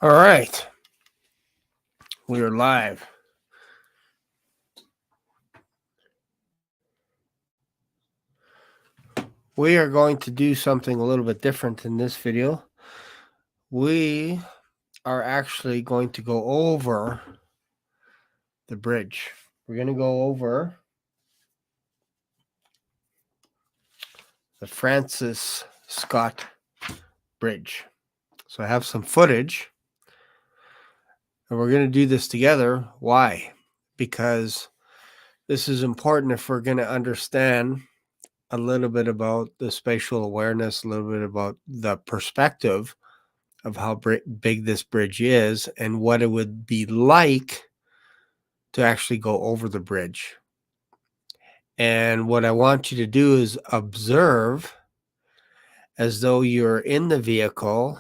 All right. We are live. We are going to do something a little bit different in this video. We are actually going to go over the bridge. We're going to go over the Francis Scott Bridge. So I have some footage, and we're going to do this together. Why? Because this is important if we're going to understand a little bit about the spatial awareness, a little bit about the perspective of how big this bridge is and what it would be like to actually go over the bridge. And what I want you to do is observe as though you're in the vehicle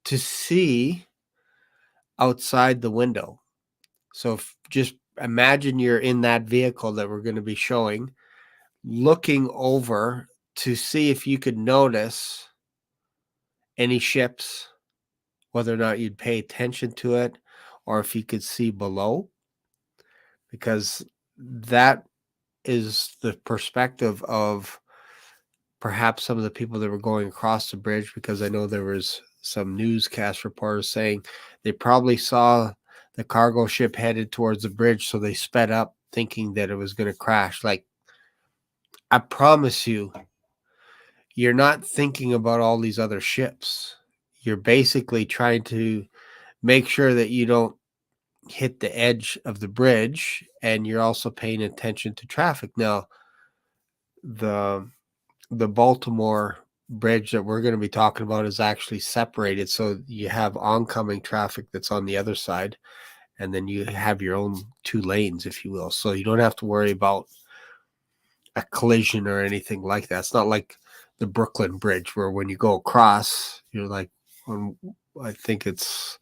to see outside the window. So just imagine you're in that vehicle that we're going to be showing, looking over to see if you could notice any ships, whether or not you'd pay attention to it, or if you could see below, because that is the perspective of perhaps some of the people that were going across the bridge, because I know there was some newscast reporters saying they probably saw the cargo ship headed towards the bridge, so they sped up thinking that it was going to crash. Like, I promise you, you're not thinking about all these other ships. You're basically trying to make sure that you don't hit the edge of the bridge, and you're also paying attention to traffic. Now, the Baltimore bridge that we're going to be talking about is actually separated, so you have oncoming traffic that's on the other side, and then you have your own two lanes, if you will, so you don't have to worry about a collision or anything like that. It's not like the Brooklyn Bridge where when you go across, you're like, I think it's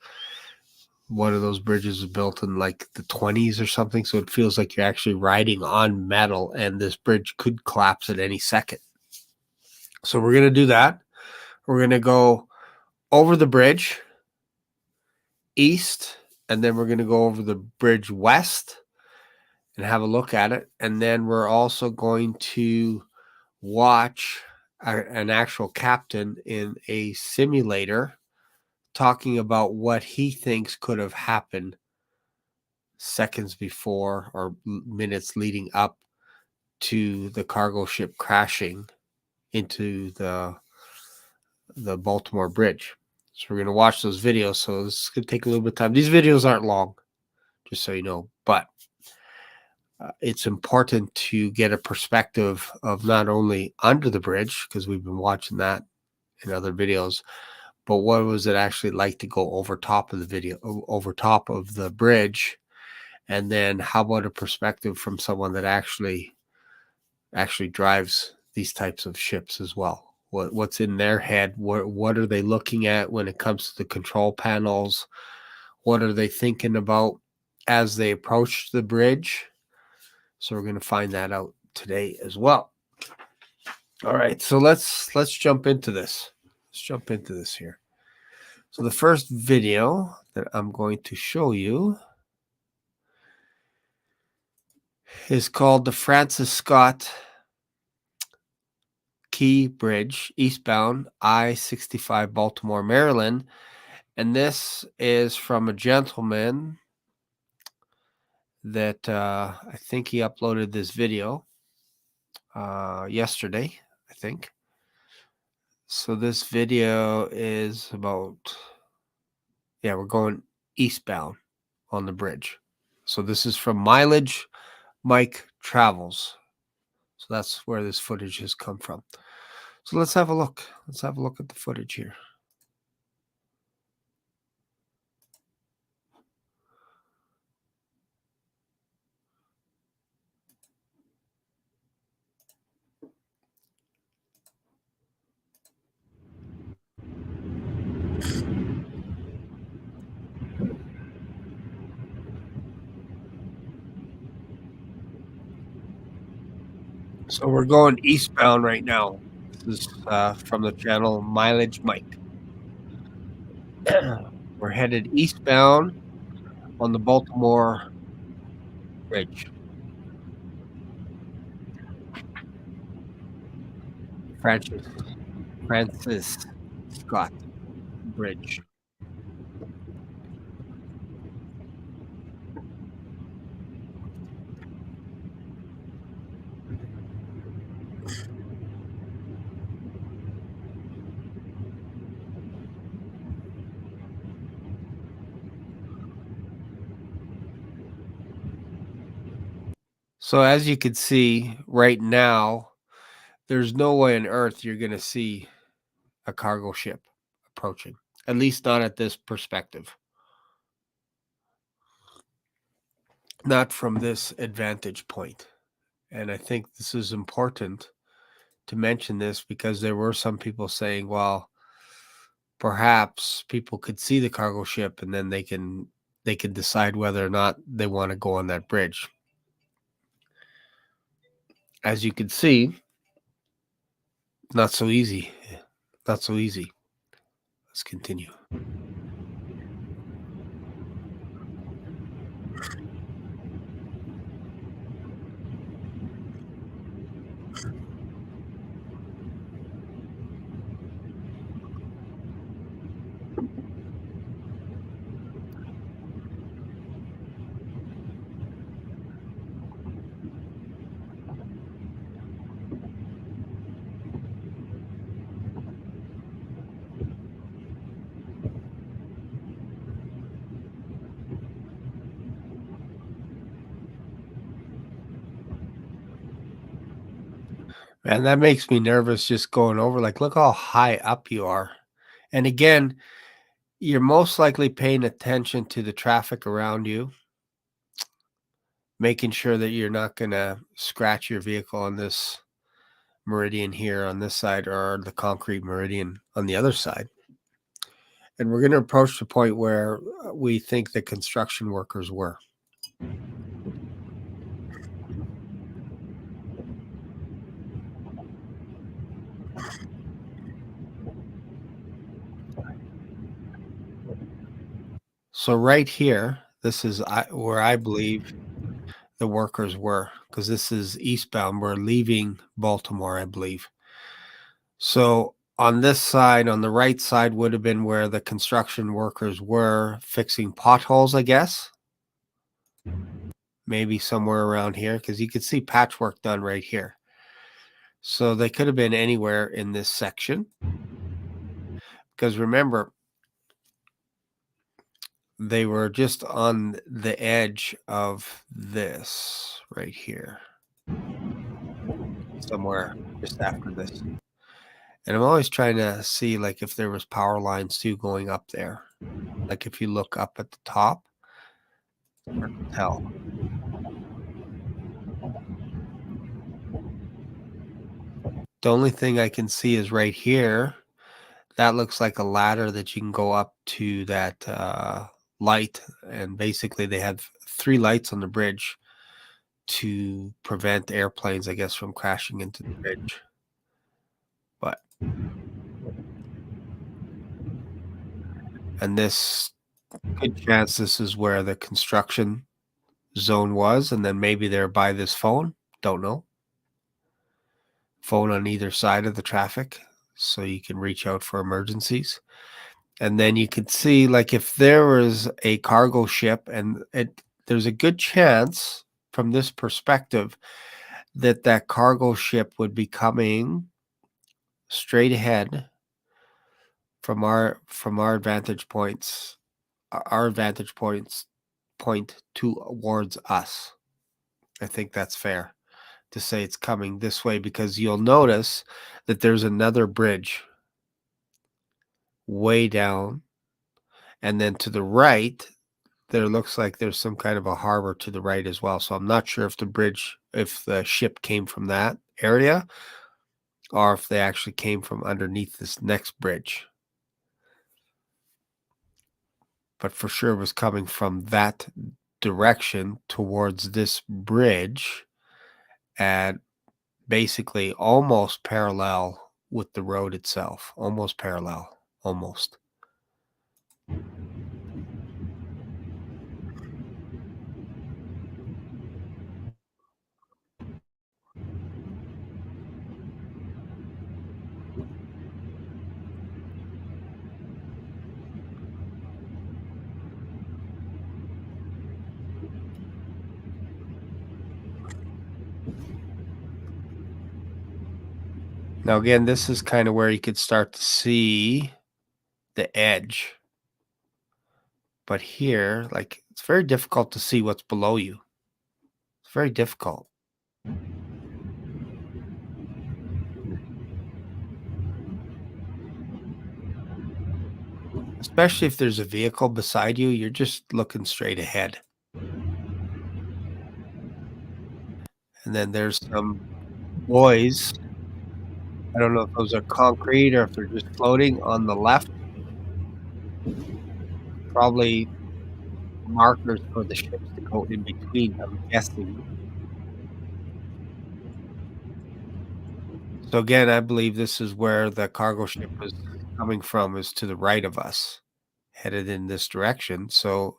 one of those bridges was built in like the 20s or something, so it feels like you're actually riding on metal, and this bridge could collapse at any second. So we're going to do that. We're going to go over the bridge east, and then we're going to go over the bridge west and have a look at it. And then we're also going to watch an actual captain in a simulator talking about what he thinks could have happened seconds before or minutes leading up to the cargo ship crashing into the Baltimore Bridge. So we're going to watch those videos. So this is going to take a little bit of time. These videos aren't long, just so you know, but it's important to get a perspective of not only under the bridge, because we've been watching that in other videos, but what was it actually like to go over top of the bridge? And then how about a perspective from someone that actually drives these types of ships as well? What's in their head? What are they looking at when it comes to the control panels? What are they thinking about as they approach the bridge? So we're going to find that out today as well. All right, so let's jump into this. Let's jump into this here. So the first video that I'm going to show you is called the Francis Scott Key Bridge, Eastbound, I-65, Baltimore, Maryland. And this is from a gentleman that I think he uploaded this video yesterday, I think. So this video is about, we're going eastbound on the bridge. So this is from Mileage Mike Travels. So that's where this footage has come from. So let's have a look. Let's have a look at the footage here. So we're going eastbound right now. This is from the channel Mileage Mike. We're We're headed eastbound on the Baltimore Bridge. Francis Francis Scott Bridge. So as you can see right now, there's no way on earth you're going to see a cargo ship approaching, at least not at this perspective, not from this advantage point. And I think this is important to mention this because there were some people saying, well, perhaps people could see the cargo ship and then they can decide whether or not they want to go on that bridge. As you can see, not so easy. Not so easy. Let's continue. And that makes me nervous just going over. Like, look how high up you are. And again, you're most likely paying attention to the traffic around you, making sure that you're not going to scratch your vehicle on this meridian here on this side or the concrete meridian on the other side. And we're going to approach the point where we think the construction workers were. So right here, this is where I believe the workers were, because this is eastbound. We're leaving Baltimore, I believe. So on this side, on the right side, would have been where the construction workers were fixing potholes, I guess. Maybe somewhere around here, because you could see patchwork done right here. So they could have been anywhere in this section. Because remember, they were just on the edge of this right here, somewhere just after this. And I'm always trying to see, like, if there was power lines too going up there. Like, if you look up at the top, it's hard to tell. The only thing I can see is right here. That looks like a ladder that you can go up to that light. And basically, they have 3 lights on the bridge to prevent airplanes, I guess, from crashing into the bridge. But and this good chance this is where the construction zone was, and then maybe they're by this phone. Don't know. Phone on either side of the traffic, so you can reach out for emergencies. And then you could see, like, if there was a cargo ship, and there's a good chance from this perspective that that cargo ship would be coming straight ahead from our vantage points, our vantage point towards us. I think that's fair to say it's coming this way, because you'll notice that there's another bridge way down, and then to the right there looks like there's some kind of a harbor to the right as well. So I'm not sure if the ship came from that area or if they actually came from underneath this next bridge. But for sure it was coming from that direction towards this bridge, and basically almost parallel with the road itself. Almost parallel. Almost. Now, again, this is kind of where you could start to see the edge. But here, like, it's very difficult to see what's below you. It's very difficult. Especially if there's a vehicle beside you, you're just looking straight ahead. And then there's some buoys. I don't know if those are concrete or if they're just floating on the left, probably markers for the ships to go in between, I'm guessing. So again, I believe this is where the cargo ship is coming from, is to the right of us, headed in this direction. So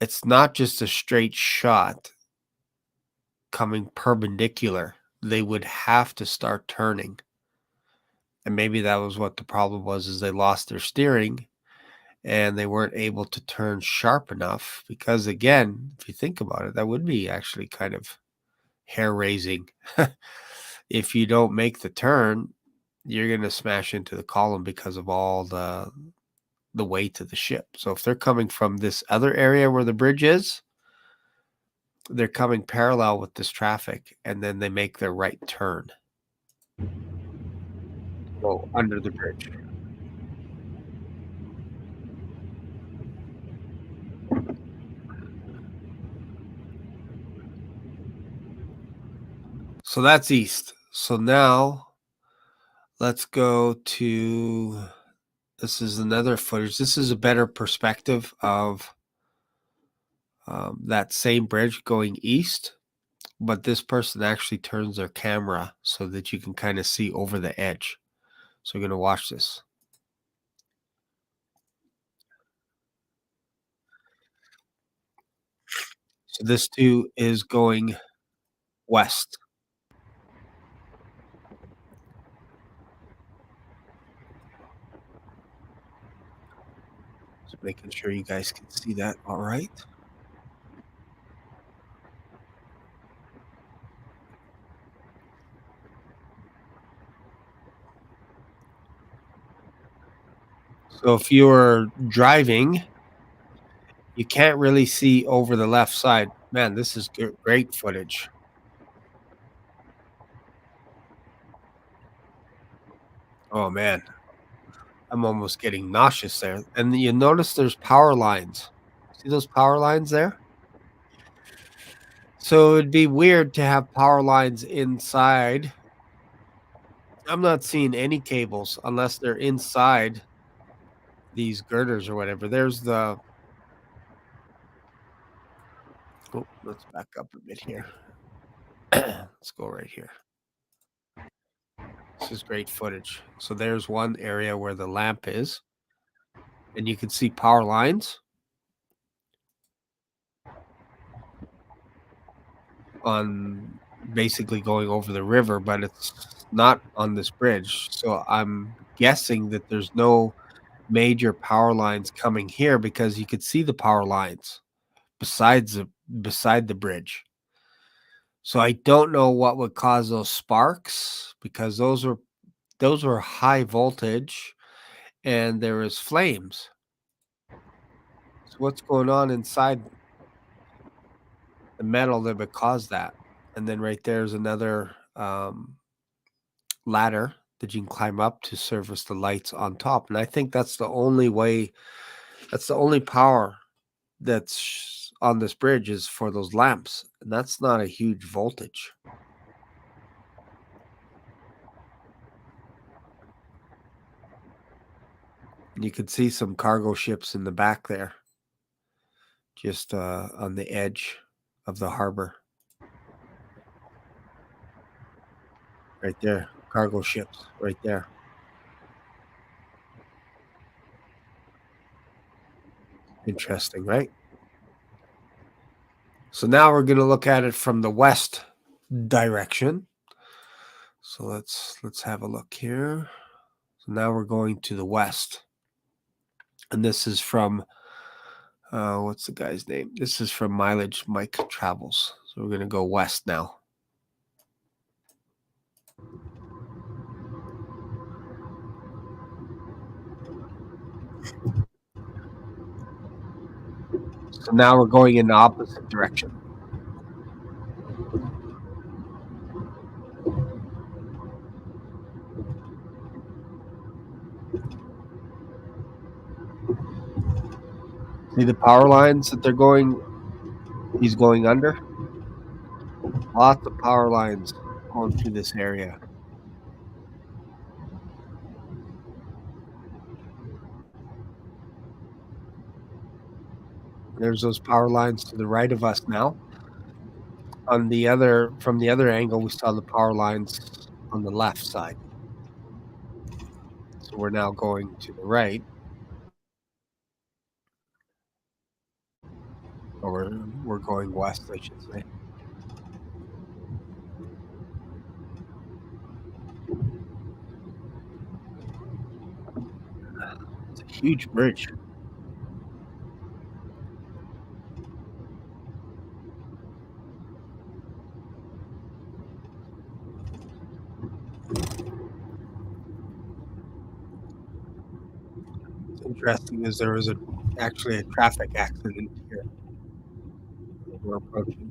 it's not just a straight shot coming perpendicular. They would have to start turning. And maybe that was what the problem was, is they lost their steering and they weren't able to turn sharp enough because, again, if you think about it, that would be actually kind of hair raising. If you don't make the turn, you're going to smash into the column because of all the weight of the ship. So if they're coming from this other area where the bridge is, they're coming parallel with this traffic, and then they make their right turn. Go under the bridge. So that's east. So now let's go to, this is another footage. This is a better perspective of that same bridge going east, but this person actually turns their camera so that you can kind of see over the edge. So we're going to watch this. So this too is going west. Just making sure you guys can see that all right. So if you're driving, you can't really see over the left side. Man, this is great footage. Oh man, I'm almost getting nauseous there. And you notice there's power lines. See those power lines there? So it'd be weird to have power lines inside. I'm not seeing any cables unless they're inside these girders or whatever. There's the, oh, let's back up a bit here. Let's go right here. This is great footage. So there's one area where the lamp is, and you can see power lines on, basically going over the river, but it's not on this bridge. So I'm guessing that there's no major power lines coming here because you could see the power lines beside the bridge. So I don't know what would cause those sparks, because those were high voltage and there is flames. So what's going on inside the metal that would cause that? And then right there's another ladder that you can climb up to service the lights on top. And I think that's the only way, that's the only power that's on this bridge is for those lamps. And that's not a huge voltage. And you can see some cargo ships in the back there, just on the edge of the harbor. Right there, cargo ships right there. Interesting, right? So now we're going to look at it from the west direction. So let's have a look here. So now we're going to the west. And this is from what's the guy's name? This is from Mileage Mike Travels. So we're going to go west now. So now we're going in the opposite direction. See the power lines that he's going under? Lots of power lines going through this area. There's those power lines to the right of us now. From the other angle, we saw the power lines on the left side. So we're now going to the right, or we're going west, I should say. It's a huge bridge. What's interesting is there was actually a traffic accident here that we're approaching.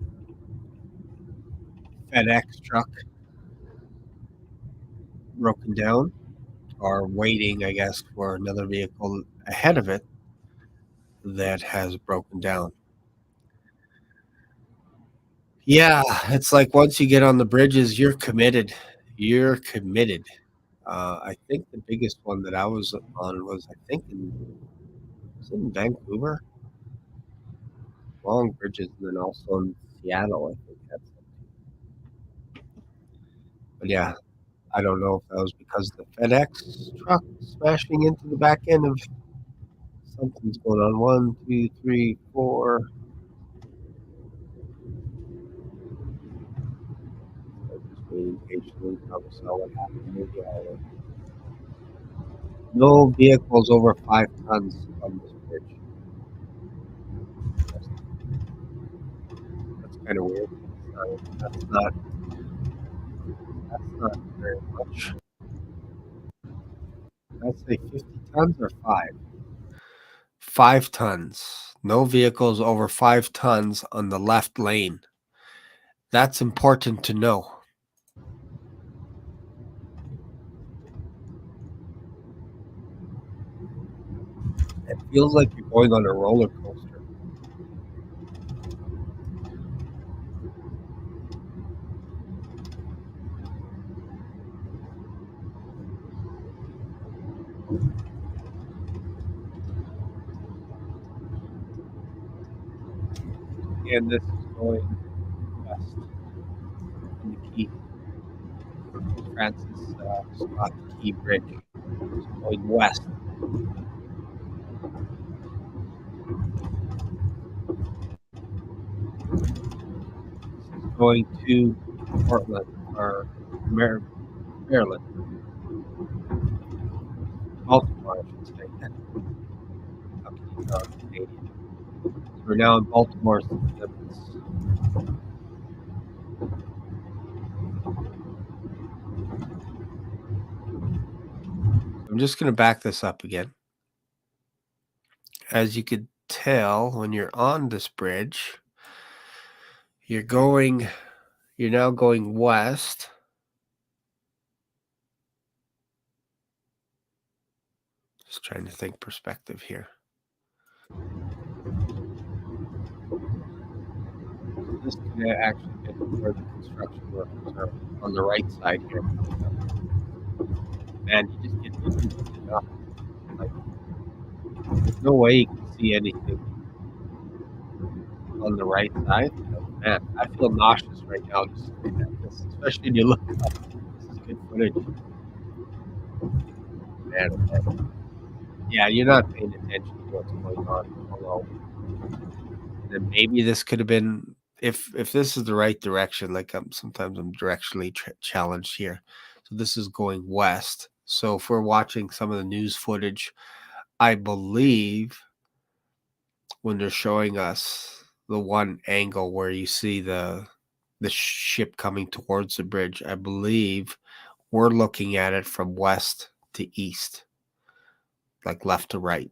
FedEx truck broken down, or waiting, I guess, for another vehicle ahead of it that has broken down. Yeah, it's like once you get on the bridges, you're committed. You're committed. I think the biggest one that I was on was, I think, was it in Vancouver? Long bridges, and then also in Seattle, I think that's it. But yeah, I don't know if that was because of the FedEx truck smashing into the back end of something's going on. 1, 2, 3, 4. Just waiting patiently. Probably saw what happened. Maybe no vehicles over 5 tons on this bridge. That's kind of weird. That's not very much. I'd say 50 tons or 5. 5 tons. No vehicles over 5 tons on the left lane. That's important to know. It feels like you're going on a roller coaster. And this is going west in the Key. Francis Scott Key Bridge. It's going west. Going to Portland or Maryland. Baltimore, I should say. Canadian. So we're now in Baltimore. I'm just going to back this up again. As you could tell, when you're on this bridge, you're now going west. Just trying to think perspective here. This could actually be where the construction workers are on the right side here. Man, you just get this up. Like, there's no way you can see anything on the right side. But man, I feel nauseous right now just looking at this, especially when you look up. This is good footage. Man. Yeah, you're not paying attention to what's going on below. And then maybe this could have been, if this is the right direction, like sometimes I'm directionally challenged here. So this is going west. So if we're watching some of the news footage, I believe when they're showing us the one angle where you see the ship coming towards the bridge, I believe we're looking at it from west to east, like left to right.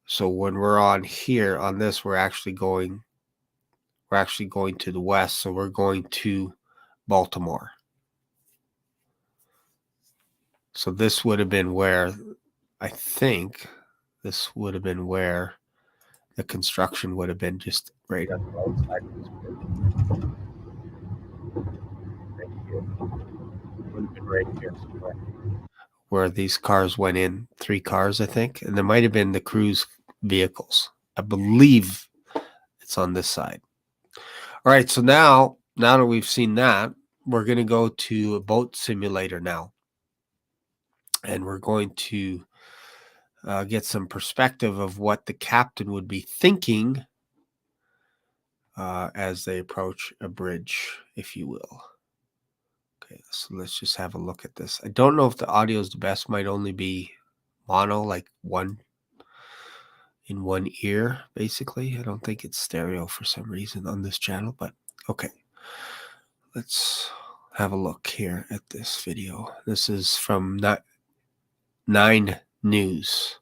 So when we're on here on this, we're actually going to the west. So we're going to Baltimore. So this would have been where, I think this would have been where the construction would have been, just right on the outside of this bridge. Right here. Would have been right here somewhere, where these cars went in, 3 cars, I think. And there might have been the cruise vehicles. I believe it's on this side. All right, so now that we've seen that, we're going to go to a boat simulator now. And we're going to get some perspective of what the captain would be thinking as they approach a bridge, if you will. Okay, so let's just have a look at this. I don't know if the audio is the best. Might only be mono, like one in one ear, basically. I don't think it's stereo for some reason on this channel, but okay. Let's have a look here at this video. This is from 9 News,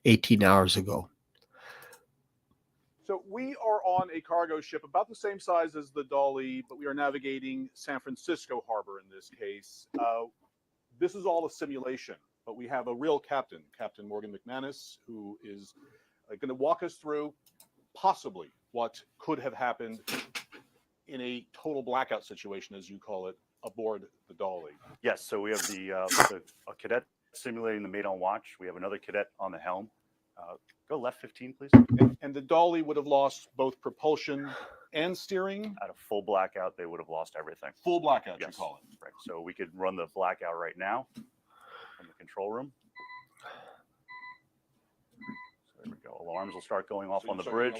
18 hours ago. So we are on a cargo ship about the same size as the Dolly, but we are navigating San Francisco Harbor in this case. This is all a simulation, but we have a real captain, Captain Morgan McManus, who is going to walk us through possibly what could have happened in a total blackout situation, as you call it, aboard the Dolly. Yes, so we have a cadet simulating the mate on watch. We have another cadet on the helm. Go left 15, please. And the Dolly would have lost both propulsion and steering? At a full blackout, they would have lost everything. Full blackout, yes. You call it? Right, so we could run the blackout right now from the control room. So there we go. Alarms will start going off on the bridge.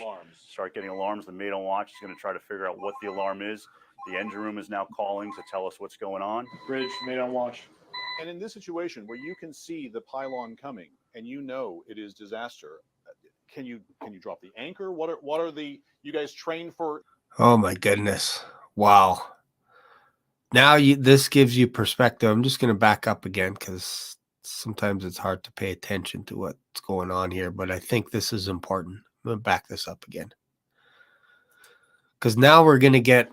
Start getting alarms. The mate on watch is going to try to figure out what the alarm is. The engine room is now calling to tell us what's going on. Bridge, mate on watch. And in this situation where you can see the pylon coming and you know it is disaster, can you drop the anchor? What are the, you guys trained for? Oh my goodness. Wow. Now this gives you perspective. I'm just going to back up again because sometimes it's hard to pay attention to what's going on here, but I think this is important. I'm going to back this up again. Because now we're going to get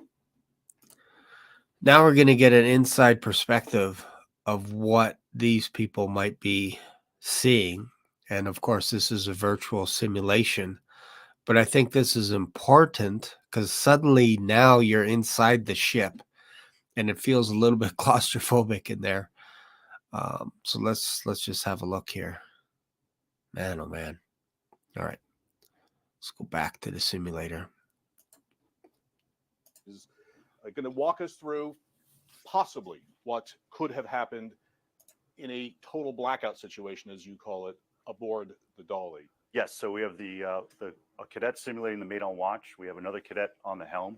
an inside perspective of what these people might be seeing. And of course, this is a virtual simulation. But I think this is important because suddenly now you're inside the ship and it feels a little bit claustrophobic in there. So let's just have a look here. Man, oh man. All right. Let's go back to the simulator. Is going to walk us through possibly what could have happened in a total blackout situation, as you call it, aboard the Dolly. Yes, so we have a cadet simulating the mate on watch. We have another cadet on the helm.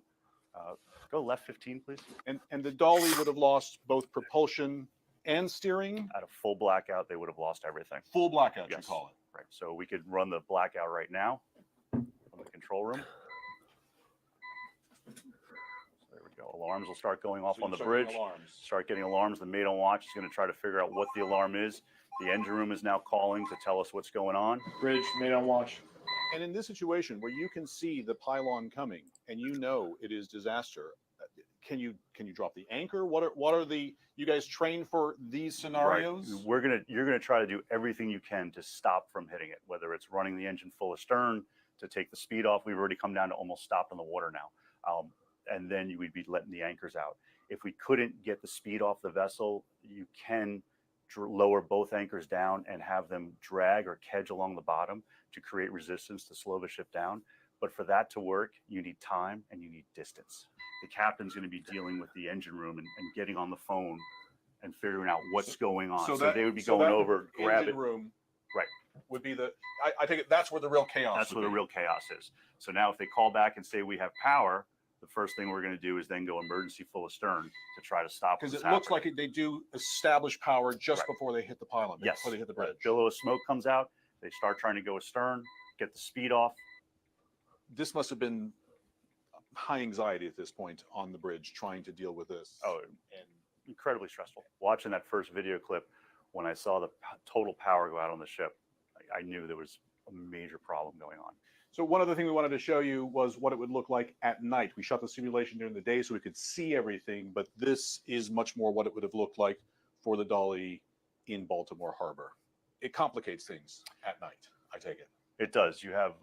Go left 15, please. And the Dolly would have lost both propulsion and steering? At a full blackout, they would have lost everything. Full blackout, yes. You call it? Right, so we could run the blackout right now from the control room. So there we go. Alarms will start going off on the bridge. Start getting alarms. The mate on watch is going to try to figure out what the alarm is. The engine room is now calling to tell us what's going on. Bridge, mate on watch. And in this situation where you can see the pylon coming and you know it is disaster, can you drop the anchor? What are the, you guys trained for these scenarios? Right. You're gonna try to do everything you can to stop from hitting it, whether it's running the engine full astern to take the speed off. We've already come down to almost stopped in the water now. And then we'd be letting the anchors out. If we couldn't get the speed off the vessel, you can lower both anchors down and have them drag or kedge along the bottom to create resistance to slow the ship down. But for that to work, you need time and you need distance. The captain's going to be dealing with the engine room and getting on the phone and figuring out what's going on. So they would be going over, grab it. Room right. Would be the, I think that's where the real chaos That's where the real chaos is. So now if they call back and say we have power, the first thing we're going to do is then go emergency full astern to try to stop. Because it looks like they do establish power just before they hit the pylon. Yes. Before they hit the bridge. Billow of smoke comes out. They start trying to go astern, get the speed off. This must have been high anxiety at this point on the bridge trying to deal with this. Oh, and incredibly stressful. Watching that first video clip, when I saw the total power go out on the ship, I knew there was a major problem going on. So one other thing we wanted to show you was what it would look like at night. We shot the simulation during the day so we could see everything, but this is much more what it would have looked like for the dolly in Baltimore Harbor. It complicates things at night, I take it. It does. You have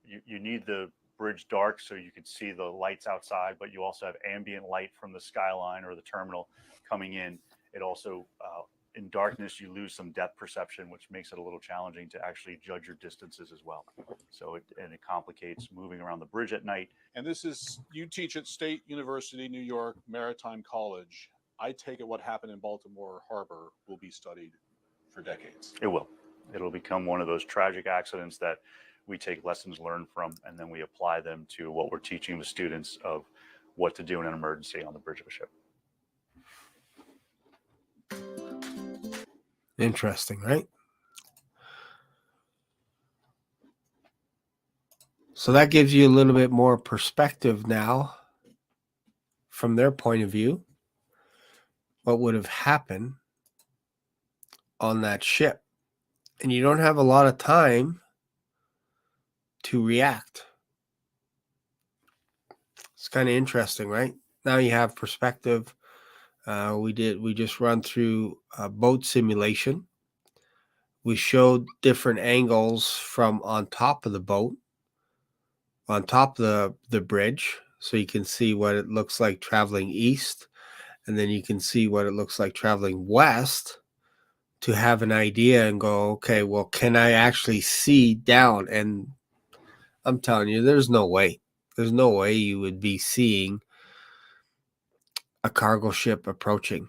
you need the bridge dark so you can see the lights outside, but you also have ambient light from the skyline or the terminal coming in. It also in darkness you lose some depth perception, which makes it a little challenging to actually judge your distances as well. So it complicates moving around the bridge at night. And this is, you teach at State University, New York, Maritime College. I take it what happened in Baltimore Harbor will be studied for decades. It will. It'll become one of those tragic accidents that we take lessons learned from, and then we apply them to what we're teaching the students of what to do in an emergency on the bridge of a ship. Interesting, right? So that gives you a little bit more perspective now from their point of view, what would have happened on that ship. And you don't have a lot of time to react. It's kind of interesting, right? Now you have perspective. We just run through a boat simulation. We showed different angles from on top of the boat, on top of the bridge, so you can see what it looks like traveling east, and then you can see what it looks like traveling west, to have an idea and go, okay, well, can I actually see down? And I'm telling you, there's no way you would be seeing a cargo ship approaching,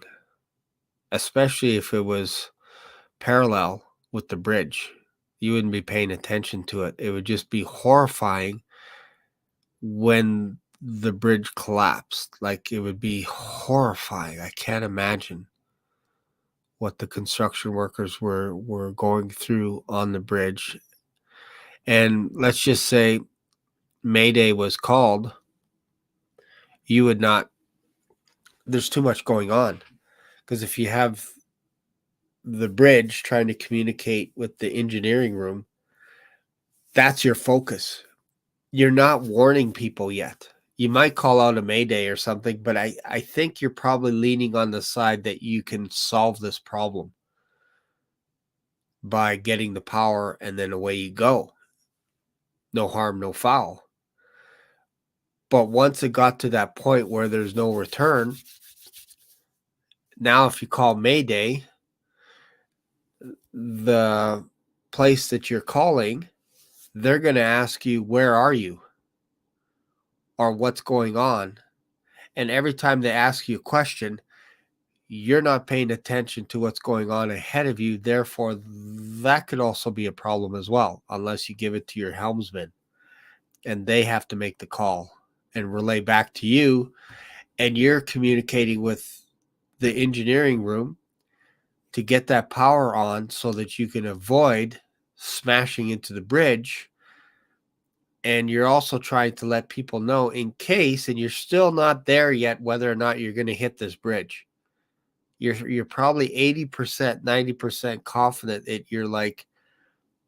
especially if it was parallel with the bridge. You wouldn't be paying attention to it. It would just be horrifying when the bridge collapsed. Like, it would be horrifying. I can't imagine what the construction workers were going through on the bridge. And let's just say Mayday was called. You would not, there's too much going on. Because if you have the bridge trying to communicate with the engineering room, that's your focus. You're not warning people yet. You might call out a Mayday or something, but I think you're probably leaning on the side that you can solve this problem by getting the power, and then away you go. No harm, no foul. But once it got to that point where there's no return, now if you call Mayday, the place that you're calling, they're going to ask you, where are you? Or what's going on? And every time they ask you a question, you're not paying attention to what's going on ahead of you. Therefore, that could also be a problem as well, unless you give it to your helmsman and they have to make the call and relay back to you. And you're communicating with the engineering room to get that power on so that you can avoid smashing into the bridge. And you're also trying to let people know in case, and you're still not there yet, whether or not you're going to hit this bridge. You're probably 80%, 90% confident that you're like,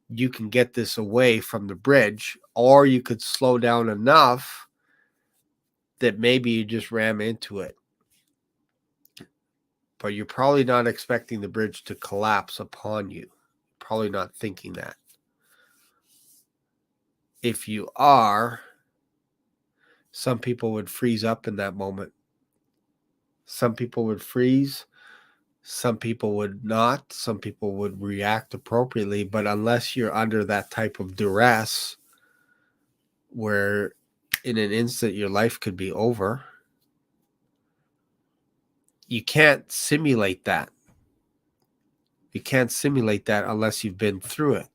you can get this away from the bridge, or you could slow down enough that maybe you just ram into it. But you're probably not expecting the bridge to collapse upon you. Probably not thinking that. If you are, some people would freeze up in that moment. Some people would freeze. Some people would not. Some people would react appropriately. But unless you're under that type of duress where in an instant your life could be over, you can't simulate that. You can't simulate that unless you've been through it.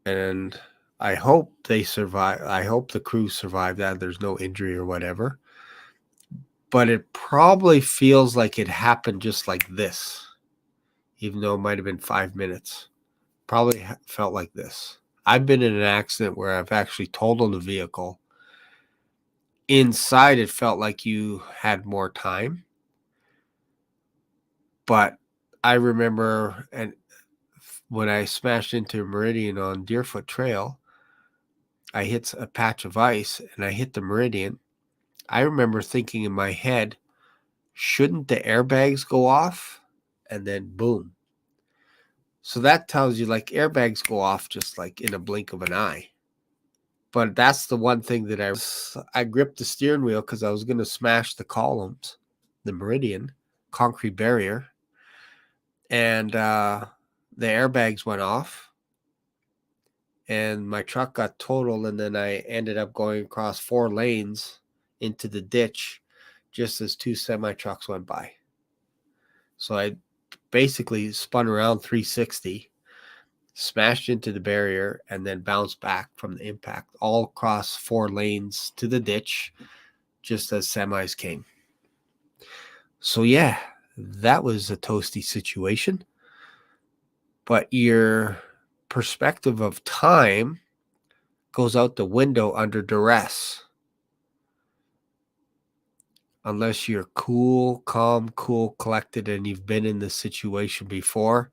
And I hope they survive. I hope the crew survived that. There's no injury or whatever. But it probably feels like it happened just like this, even though it might have been 5 minutes. Probably felt like this. I've been in an accident where I've actually totaled a vehicle. Inside, it felt like you had more time. But I remember, and when I smashed into a meridian on Deerfoot Trail, I hit a patch of ice and I hit the meridian. I remember thinking in my head, shouldn't the airbags go off? And then boom. So that tells you like airbags go off just like in a blink of an eye. But that's the one thing that I gripped the steering wheel because I was going to smash the columns, the meridian, concrete barrier. And the airbags went off. And my truck got totaled. And then I ended up going across 4 lanes into the ditch just as 2 semi-trucks went by. So I basically spun around 360, smashed into the barrier, and then bounced back from the impact all across 4 lanes to the ditch just as semis came. So yeah, that was a toasty situation. But your perspective of time goes out the window under duress. Unless you're cool, calm, cool, collected, and you've been in this situation before,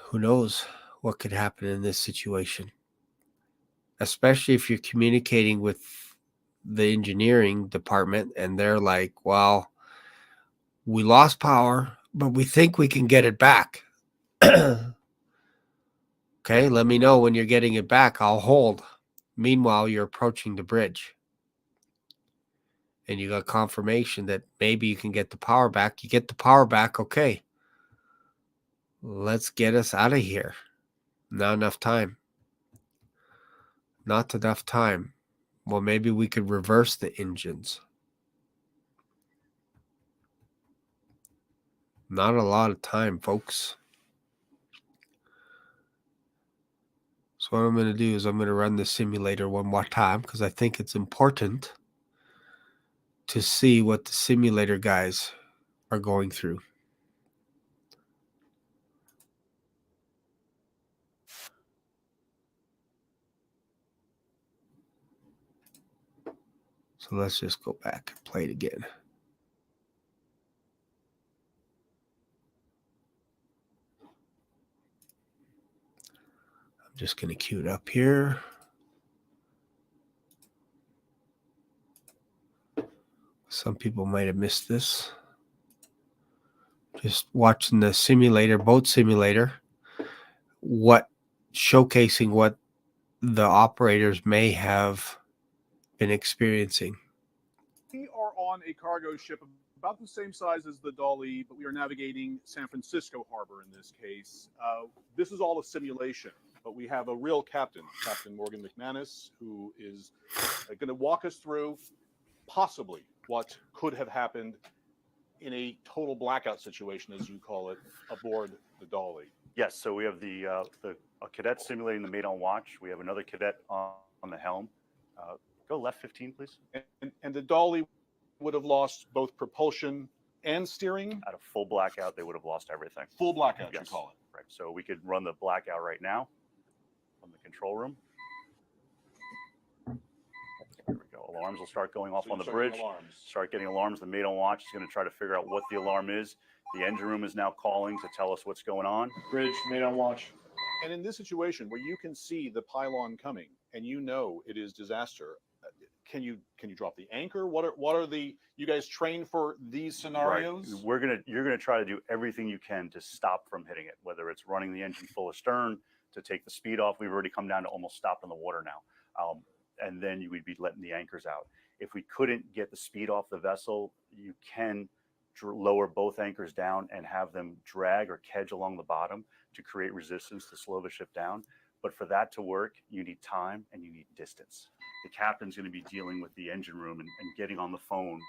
who knows what could happen in this situation? Especially if you're communicating with the engineering department and they're like, well, we lost power, but we think we can get it back. Okay, let me know when you're getting it back. I'll hold. Meanwhile, you're approaching the bridge. And you got confirmation that maybe you can get the power back. You get the power back, okay. Let's get us out of here. Not enough time. Not enough time. Well, maybe we could reverse the engines. Not a lot of time, folks. So what I'm going to do is I'm going to run the simulator one more time because I think it's important to see what the simulator guys are going through. So let's just go back and play it again. I'm just going to queue it up here. Some people might have missed this. Just watching the simulator, boat simulator, showcasing what the operators may have been experiencing. We are on a cargo ship about the same size as the Dolly, but we are navigating San Francisco Harbor in this case. This is all a simulation, but we have a real captain, Captain Morgan McManus, who is going to walk us through possibly what could have happened in a total blackout situation, as you call it, aboard the Dolly. Yes, so we have a cadet simulating the mate on watch. We have another cadet on the helm. Go left 15, please. And the Dolly would have lost both propulsion and steering. At a full blackout, they would have lost everything. Full blackout, yes. You call it. Right, so we could run the blackout right now from the control room. There we go. Alarms will start going off on the bridge. Start getting alarms. The mate on watch is going to try to figure out what the alarm is. The engine room is now calling to tell us what's going on. Bridge, mate on watch. And in this situation where you can see the pylon coming and you know it is disaster, can you drop the anchor? What are you guys trained for these scenarios? Right. You're gonna try to do everything you can to stop from hitting it, whether it's running the engine full astern to take the speed off. We've already come down to almost stopped in the water now. And then you would be letting the anchors out. If we couldn't get the speed off the vessel, you can lower both anchors down and have them drag or kedge along the bottom to create resistance to slow the ship down. But for that to work, you need time and you need distance. The captain's going to be dealing with the engine room and getting on the phone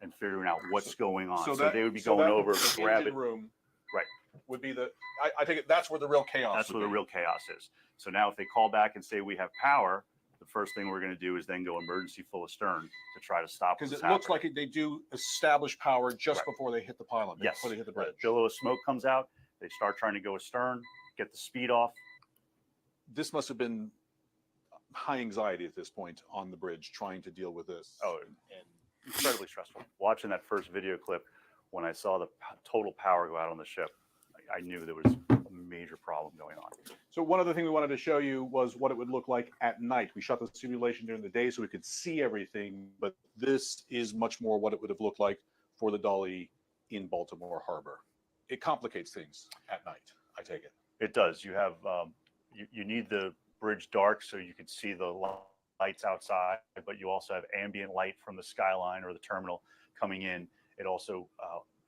and figuring out what's going on. So they would be going over to grab it. Room right. Would be I think that's where the real chaos That's where the real chaos is. So now if they call back and say we have power, the first thing we're going to do is then go emergency full astern to try to stop. Because it looks like they do establish power just before they hit the pylon. Yes. Before they hit the bridge. Billow of smoke comes out. They start trying to go astern, get the speed off. This must have been high anxiety at this point on the bridge trying to deal with this. Oh, and incredibly stressful. Watching that first video clip, when I saw the total power go out on the ship, I knew there was a major problem going on. So one other thing we wanted to show you was what it would look like at night. We shot the simulation during the day so we could see everything, but this is much more what it would have looked like for the dolly in Baltimore Harbor. It complicates things at night, I take it. It does. You have you need the bridge dark so you can see the lights outside, but you also have ambient light from the skyline or the terminal coming in. It also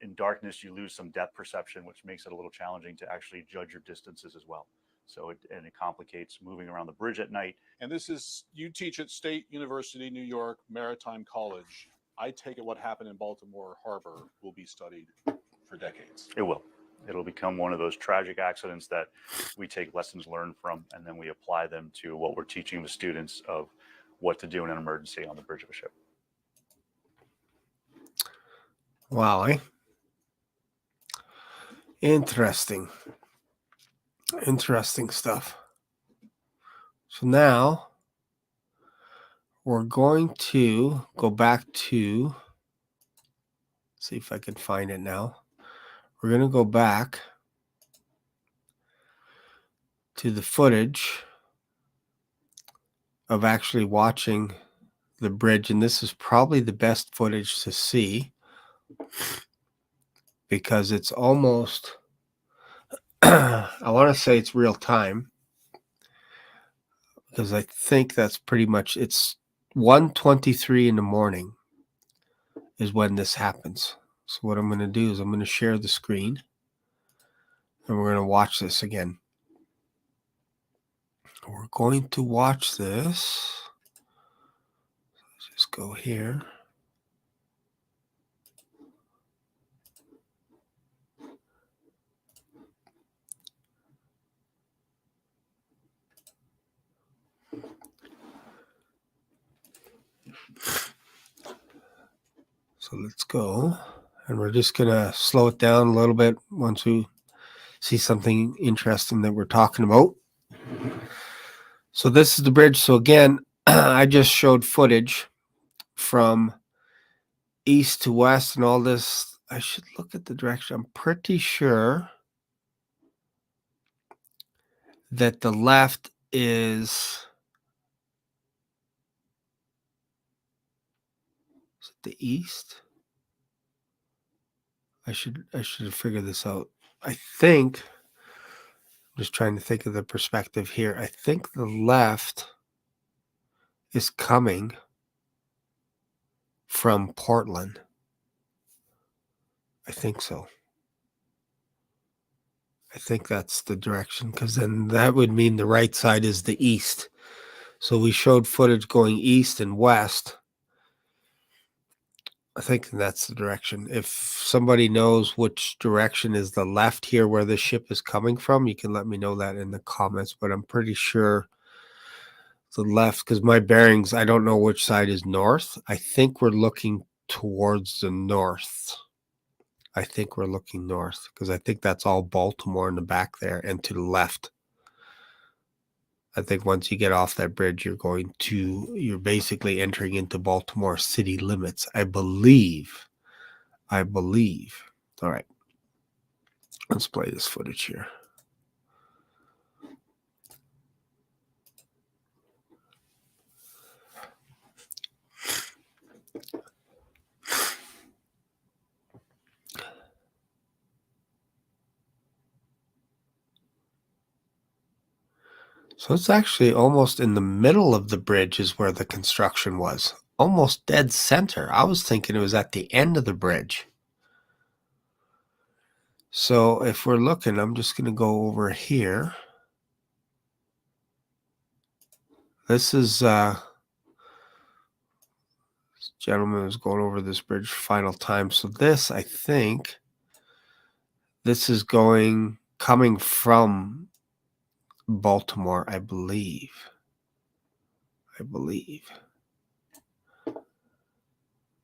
in darkness you lose some depth perception, which makes it a little challenging to actually judge your distances as well. So it complicates moving around the bridge at night. And this is, you teach at State University, New York, Maritime College. I take it what happened in Baltimore Harbor will be studied for decades. It will. It'll become one of those tragic accidents that we take lessons learned from, and then we apply them to what we're teaching the students of what to do in an emergency on the bridge of a ship. Wow, eh? Interesting. Interesting stuff. So now we're going to go back to, see if I can find it now. We're going to go back to the footage of actually watching the bridge. And this is probably the best footage to see because it's almost, I want to say it's real time because I think that's pretty much, it's 1:23 in the morning is when this happens. So what I'm going to do is I'm going to share the screen and we're going to watch this again. We're going to watch this. Let's just go here. So let's go. And we're just going to slow it down a little bit once we see something interesting that we're talking about. So this is the bridge. So again, I just showed footage from east to west and all this. I should look at the direction. I'm pretty sure that the left is it the east? I should have figured this out. I think, I'm just trying to think of the perspective here. I think the left is coming from Portland. I think so. I think that's the direction because then that would mean the right side is the east. So we showed footage going east and west. I think that's the direction. If somebody knows which direction is the left here where the ship is coming from, you can let me know that in the comments. But I'm pretty sure the left, because my bearings, I don't know which side is north. I think we're looking towards the north. I think we're looking north because I think that's all Baltimore in the back there and to the left. I think once you get off that bridge, you're basically entering into Baltimore city limits. I believe. All right. Let's play this footage here. So it's actually almost in the middle of the bridge is where the construction was. Almost dead center. I was thinking it was at the end of the bridge. So if we're looking, I'm just going to go over here. This is this gentleman is going over this bridge final time. So this, I think, this is coming from Baltimore, I believe.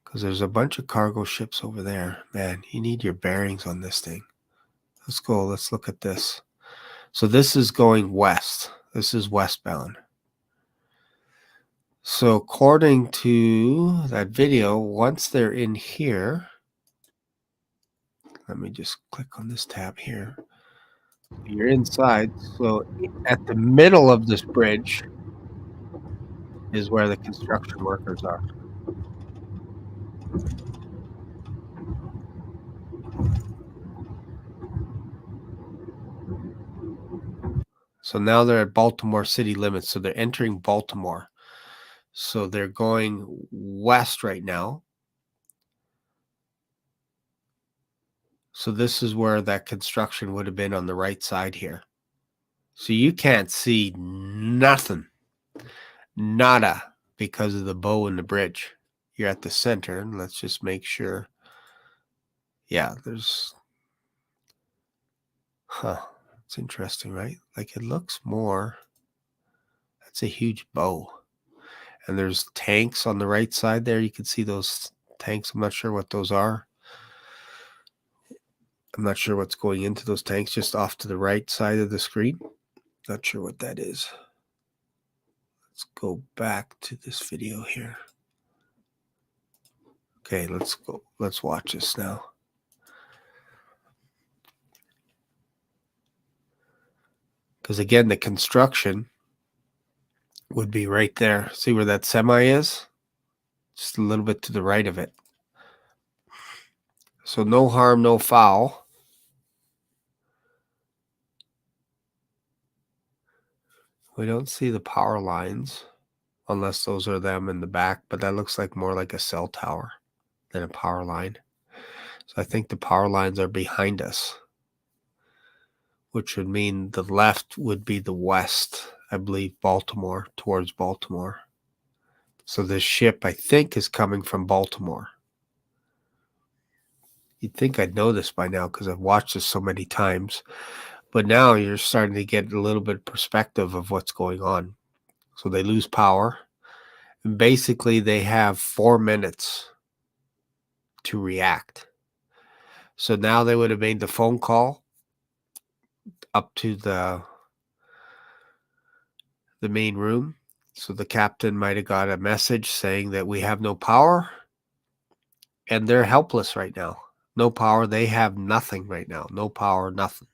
Because there's a bunch of cargo ships over there. Man, you need your bearings on this thing. Let's go. Let's look at this. So this is going west. This is westbound. So according to that video, once they're in here, let me just click on this tab here. You're inside. So at the middle of this bridge is where the construction workers are. So now they're at Baltimore city limits. So they're entering Baltimore. So they're going west right now. So this is where that construction would have been on the right side here. So you can't see nothing. Nada, because of the bow and the bridge. You're at the center. And let's just make sure. Yeah, there's... Huh. It's interesting, right? Like it looks more... That's a huge bow. And there's tanks on the right side there. You can see those tanks. I'm not sure what those are. I'm not sure what's going into those tanks just off to the right side of the screen. Not sure what that is. Let's go back to this video here. Okay, let's go. Let's watch this now. Because again, the construction would be right there. See where that semi is? Just a little bit to the right of it. So no harm, no foul. We don't see the power lines unless those are them in the back, but that looks like more like a cell tower than a power line. So I think the power lines are behind us, which would mean the left would be the west, I believe, Baltimore, towards Baltimore. So this ship, I think, is coming from Baltimore. You'd think I'd know this by now because I've watched this so many times. But now you're starting to get a little bit of perspective of what's going on. So they lose power. And basically, they have 4 minutes to react. So now they would have made the phone call up to the main room. So the captain might have got a message saying that we have no power. And they're helpless right now. No power. They have nothing right now. No power, nothing.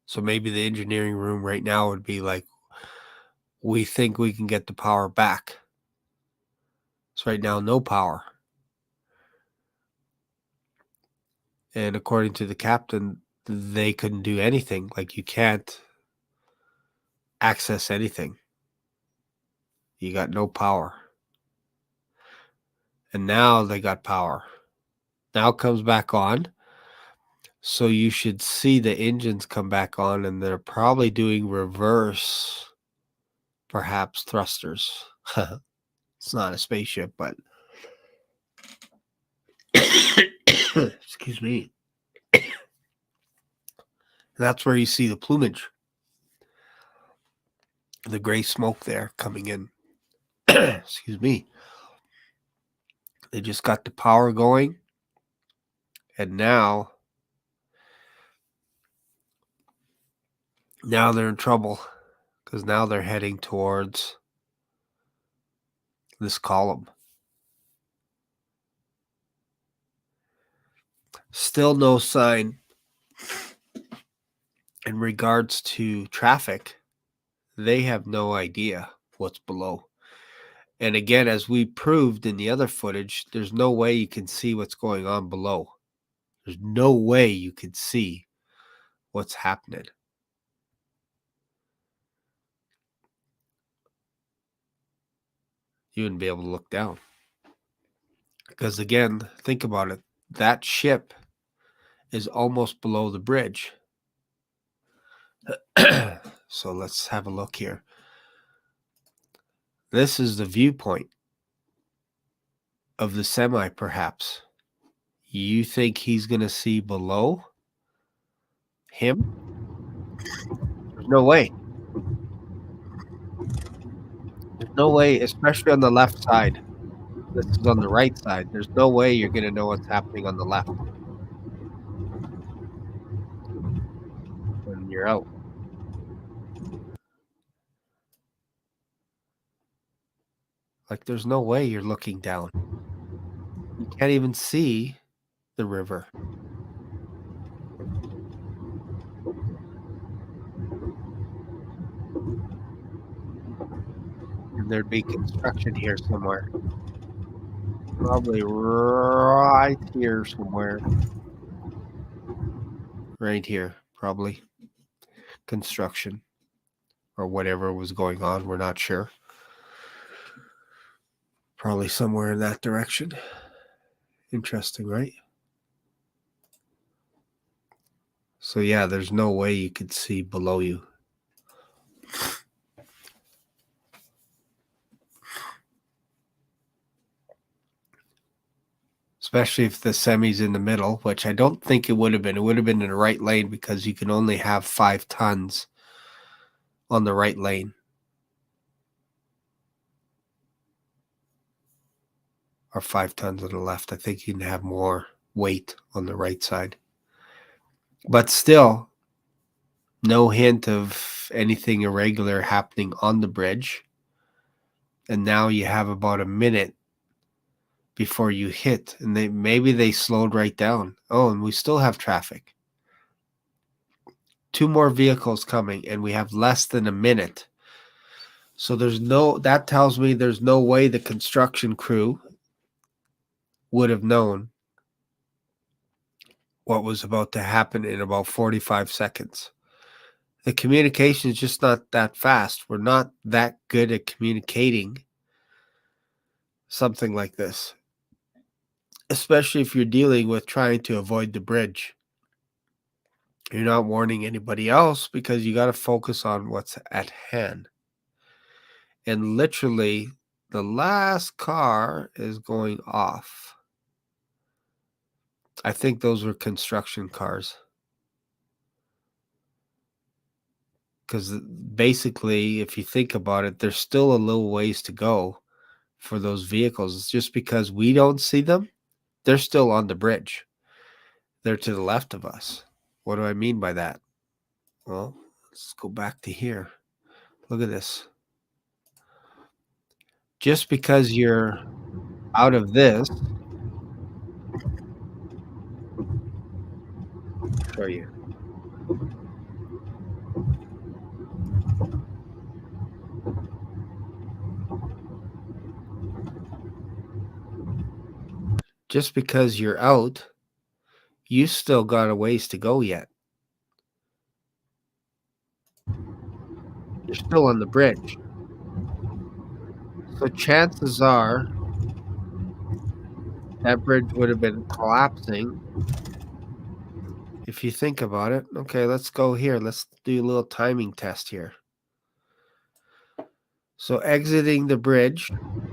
So maybe the engineering room right now would be like, we think we can get the power back. So right now, no power. And according to the captain, they couldn't do anything. Like you can't access anything. You got no power. And now they got power. Now it comes back on. So you should see the engines come back on, and they're probably doing reverse, perhaps thrusters. It's not a spaceship, but excuse me. That's where you see the plumage, the gray smoke there coming in. Excuse me. They just got the power going, and now they're in trouble because now they're heading towards this column. Still no sign in regards to traffic. They have no idea what's below. And again, as we proved in the other footage, there's no way you can see what's going on below. There's no way you can see what's happening. You wouldn't be able to look down. Because again, think about it. That ship is almost below the bridge. So let's have a look here. This is the viewpoint of the semi, perhaps. You think he's going to see below him? There's no way. There's no way, especially on the left side. This is on the right side. There's no way you're going to know what's happening on the left when you're out. Like, there's no way you're looking down. You can't even see the river. there'd be construction here somewhere. Probably right here somewhere. Right here, probably. Construction or whatever was going on. We're not sure. Probably somewhere in that direction. Interesting, right? So yeah, there's no way you could see below you. Especially if the semi's in the middle, which I don't think it would have been. It would have been in the right lane because you can only have 5 tons on the right lane. Or 5 tons on the left. I think you can have more weight on the right side. But still, no hint of anything irregular happening on the bridge. And now you have about a minute before you hit. And maybe they slowed right down. Oh, and we still have traffic. 2 more vehicles coming, and we have less than a minute. So that tells me there's no way the construction crew would have known what was about to happen in about 45 seconds. The communication is just not that fast. We're not that good at communicating something like this, especially if you're dealing with trying to avoid the bridge. You're not warning anybody else because you got to focus on what's at hand. And literally, the last car is going off. I think those were construction cars. Because basically, if you think about it, there's still a little ways to go for those vehicles. It's just because we don't see them, they're still on the bridge. They're to the left of us. What do I mean by that? Well, let's go back to here. Look at this. Just because you're out of this, I'll show you. Just because you're out, you still got a ways to go yet. You're still on the bridge. So chances are that bridge would have been collapsing if you think about it. Okay, let's go here. Let's do a little timing test here. So exiting the bridge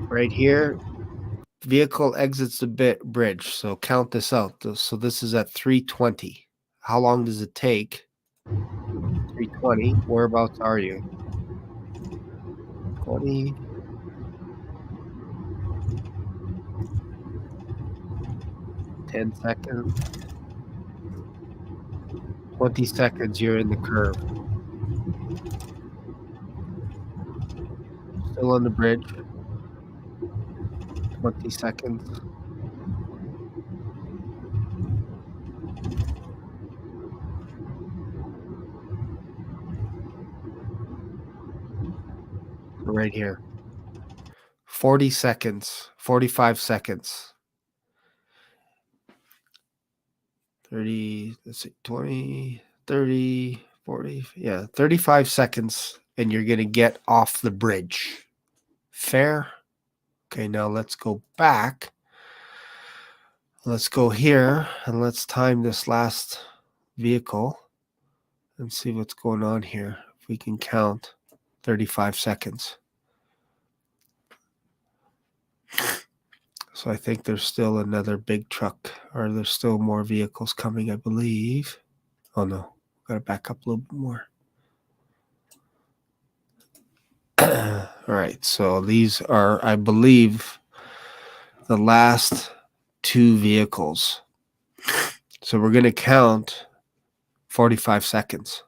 right here, vehicle exits the bridge. So count this out. So this is at 3:20. How long does it take? 3:20. Whereabouts are you? 20. 10 seconds. 20 seconds, you're in the curve. Still on the bridge. 20 seconds. Right here. 40 seconds. 45 seconds. 30, let's see, 20, 30, 40. Yeah, 35 seconds, and you're going to get off the bridge. Fair? Okay, now let's go back. Let's go here, and let's time this last vehicle and see what's going on here. If we can count 35 seconds. So I think there's still another big truck, or there's still more vehicles coming, I believe. Oh no, got to back up a little bit more. All right, so these are, I believe, the last 2 vehicles. So we're going to count 45 seconds.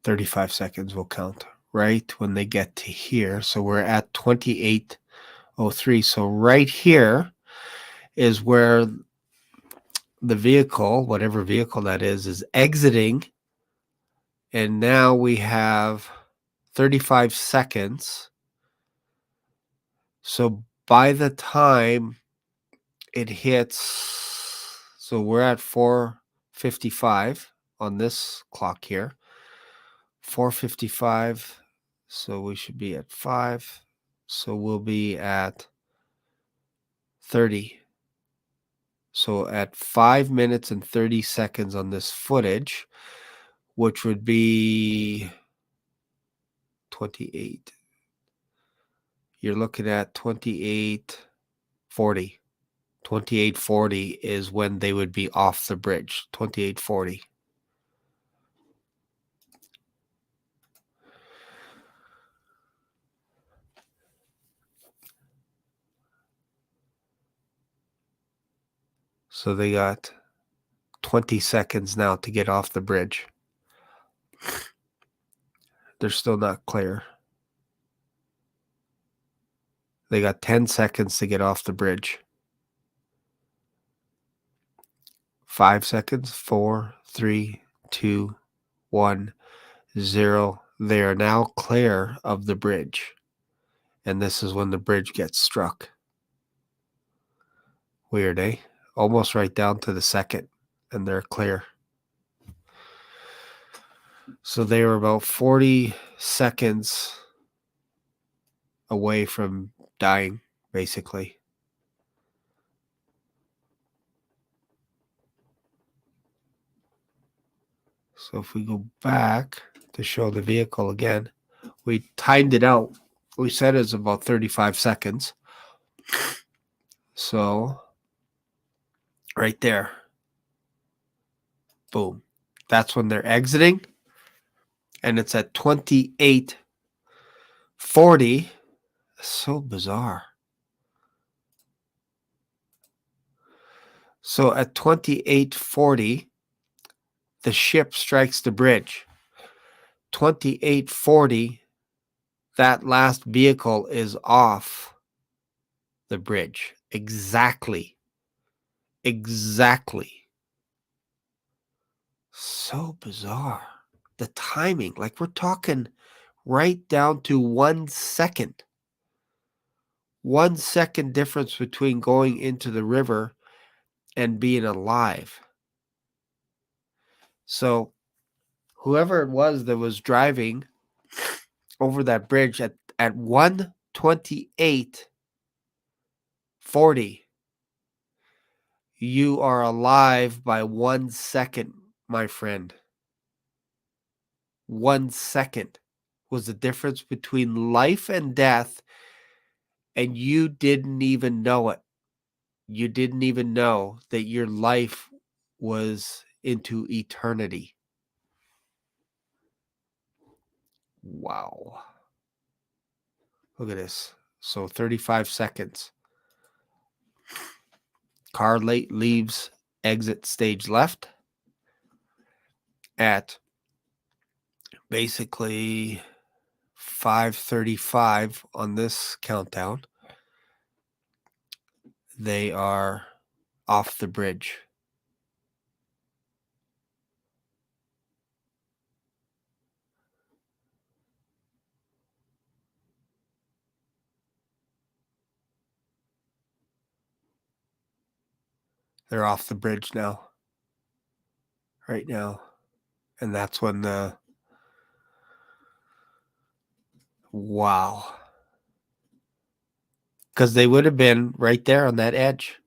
"35 seconds will count right when they get to here. So we're at 2803. So right here is where the vehicle, whatever vehicle that is exiting. And now we have 35 seconds. So by the time it hits, so we're at 4:55 on this clock here. 4:55. So we should be at 5. So we'll be at 30. So at 5 minutes and 30 seconds on this footage, which would be 28. You're looking at 28:40. 28:40 is when they would be off the bridge. 28:40. So they got 20 seconds now to get off the bridge. They're still not clear. They got 10 seconds to get off the bridge. 5 seconds. 4, 3, 2, 1, 0. They are now clear of the bridge. And this is when the bridge gets struck. Weird, eh? Almost right down to the second. And they're clear. So they were about 40 seconds away from dying, basically. So if we go back to show the vehicle again, we timed it out. We said it's about 35 seconds. So right there. Boom. That's when they're exiting. And it's at 28:40. So bizarre. So at 28:40, the ship strikes the bridge. 28:40, that last vehicle is off the bridge. Exactly. So bizarre. The timing, like we're talking right down to 1 second. 1 second difference between going into the river and being alive. So whoever it was that was driving over that bridge at 1:28:40, you are alive by 1 second, my friend. 1 second was the difference between life and death, and you didn't even know it. You didn't even know that your life was into eternity. Wow. Look at this. So 35 seconds. Car leaves exit stage left at basically 5:35 on this countdown. They are off the bridge. They're off the bridge now. Right now. And that's when the... Wow. Because they would have been right there on that edge.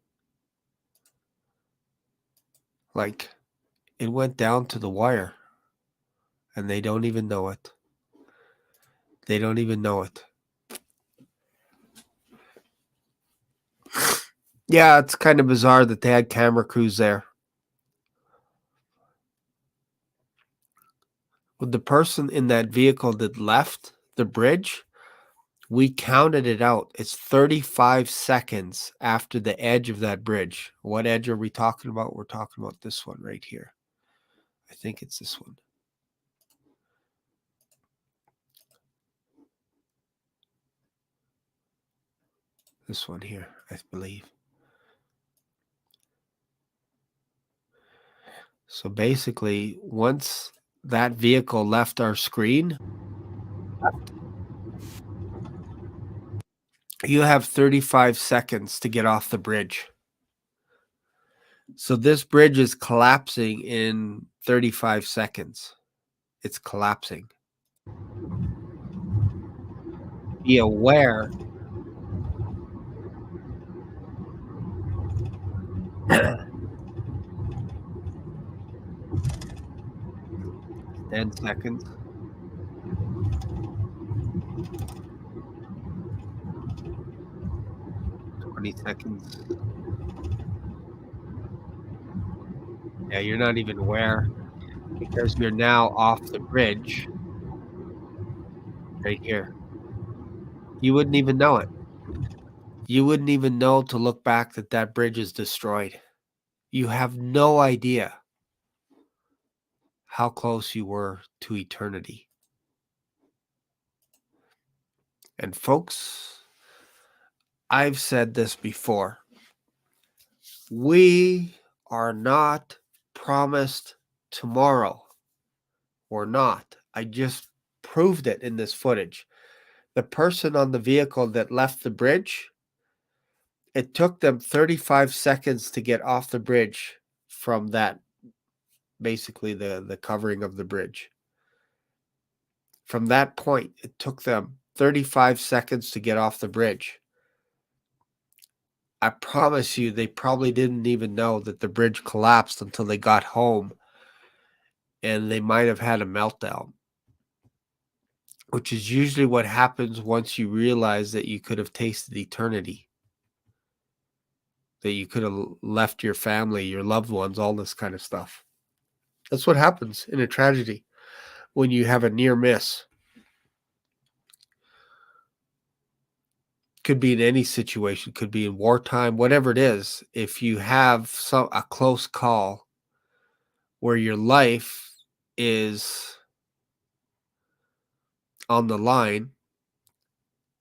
Like, it went down to the wire. And they don't even know it. They don't even know it. Yeah, it's kind of bizarre that they had camera crews there. With the person in that vehicle that left the bridge, we counted it out. It's 35 seconds after the edge of that bridge. What edge are we talking about? We're talking about this one right here. I think it's this one. This one here, I believe. So basically, once that vehicle left our screen, you have 35 seconds to get off the bridge. So this bridge is collapsing in 35 seconds. It's collapsing. Be aware. 10 seconds. 20 seconds. Yeah, you're not even aware because you're now off the bridge right here. You wouldn't even know it. You wouldn't even know to look back that that bridge is destroyed. You have no idea how close you were to eternity. And folks, I've said this before. We are not promised tomorrow. We're not. I just proved it in this footage. The person on the vehicle that left the bridge, it took them 35 seconds to get off the bridge from that, basically the covering of the bridge. From that point, it took them 35 seconds to get off the bridge. I promise you, they probably didn't even know that the bridge collapsed until they got home, and they might have had a meltdown, which is usually what happens once you realize that you could have tasted eternity, that you could have left your family, your loved ones, all this kind of stuff. That's what happens in a tragedy when you have a near miss. Could be in any situation, could be in wartime, whatever it is. If you have a close call where your life is on the line,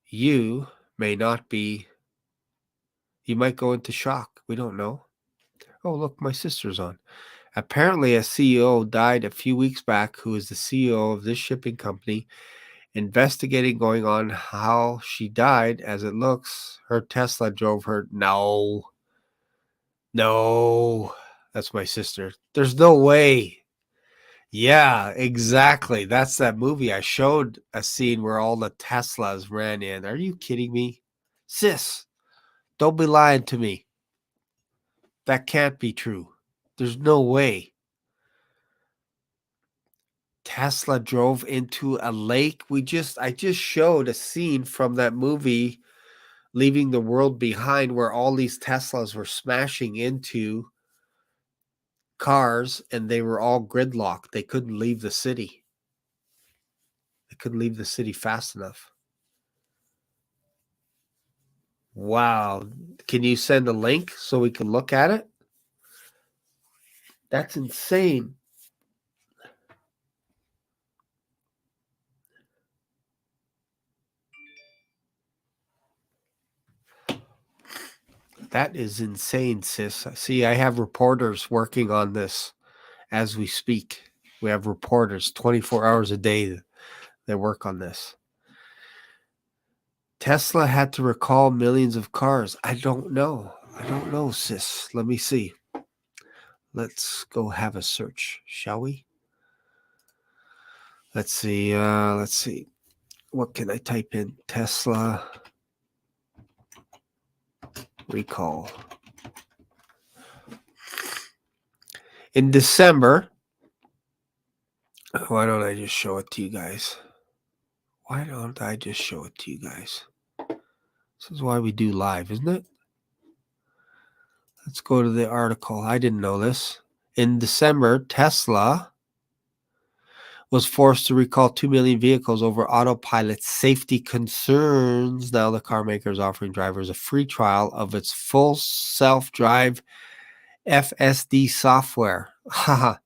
you may not be, you might go into shock. We don't know. Oh, look, my sister's on. Apparently, a CEO died a few weeks back who is the CEO of this shipping company. Investigating going on how she died. As it looks, her Tesla drove her. No, that's my sister. There's no way. Yeah, exactly. That's that movie. I showed a scene where all the Teslas ran in. Are you kidding me? Sis, don't be lying to me. That can't be true. There's no way. Tesla drove into a lake. I just showed a scene from that movie Leaving the World Behind where all these Teslas were smashing into cars and they were all gridlocked. They couldn't leave the city. They couldn't leave the city fast enough. Wow. Can you send a link so we can look at it? That's insane. That is insane, sis. See, I have reporters working on this as we speak. We have reporters 24 hours a day that work on this. Tesla had to recall millions of cars. I don't know. Sis. Let me see. Let's go have a search, shall we? Let's see. What can I type in? Tesla recall. In December, why don't I just show it to you guys? This is why we do live, isn't it? Let's go to the article. I didn't know this. In December, Tesla was forced to recall 2 million vehicles over autopilot safety concerns. Now the car maker is offering drivers a free trial of its full self-drive FSD software. Haha.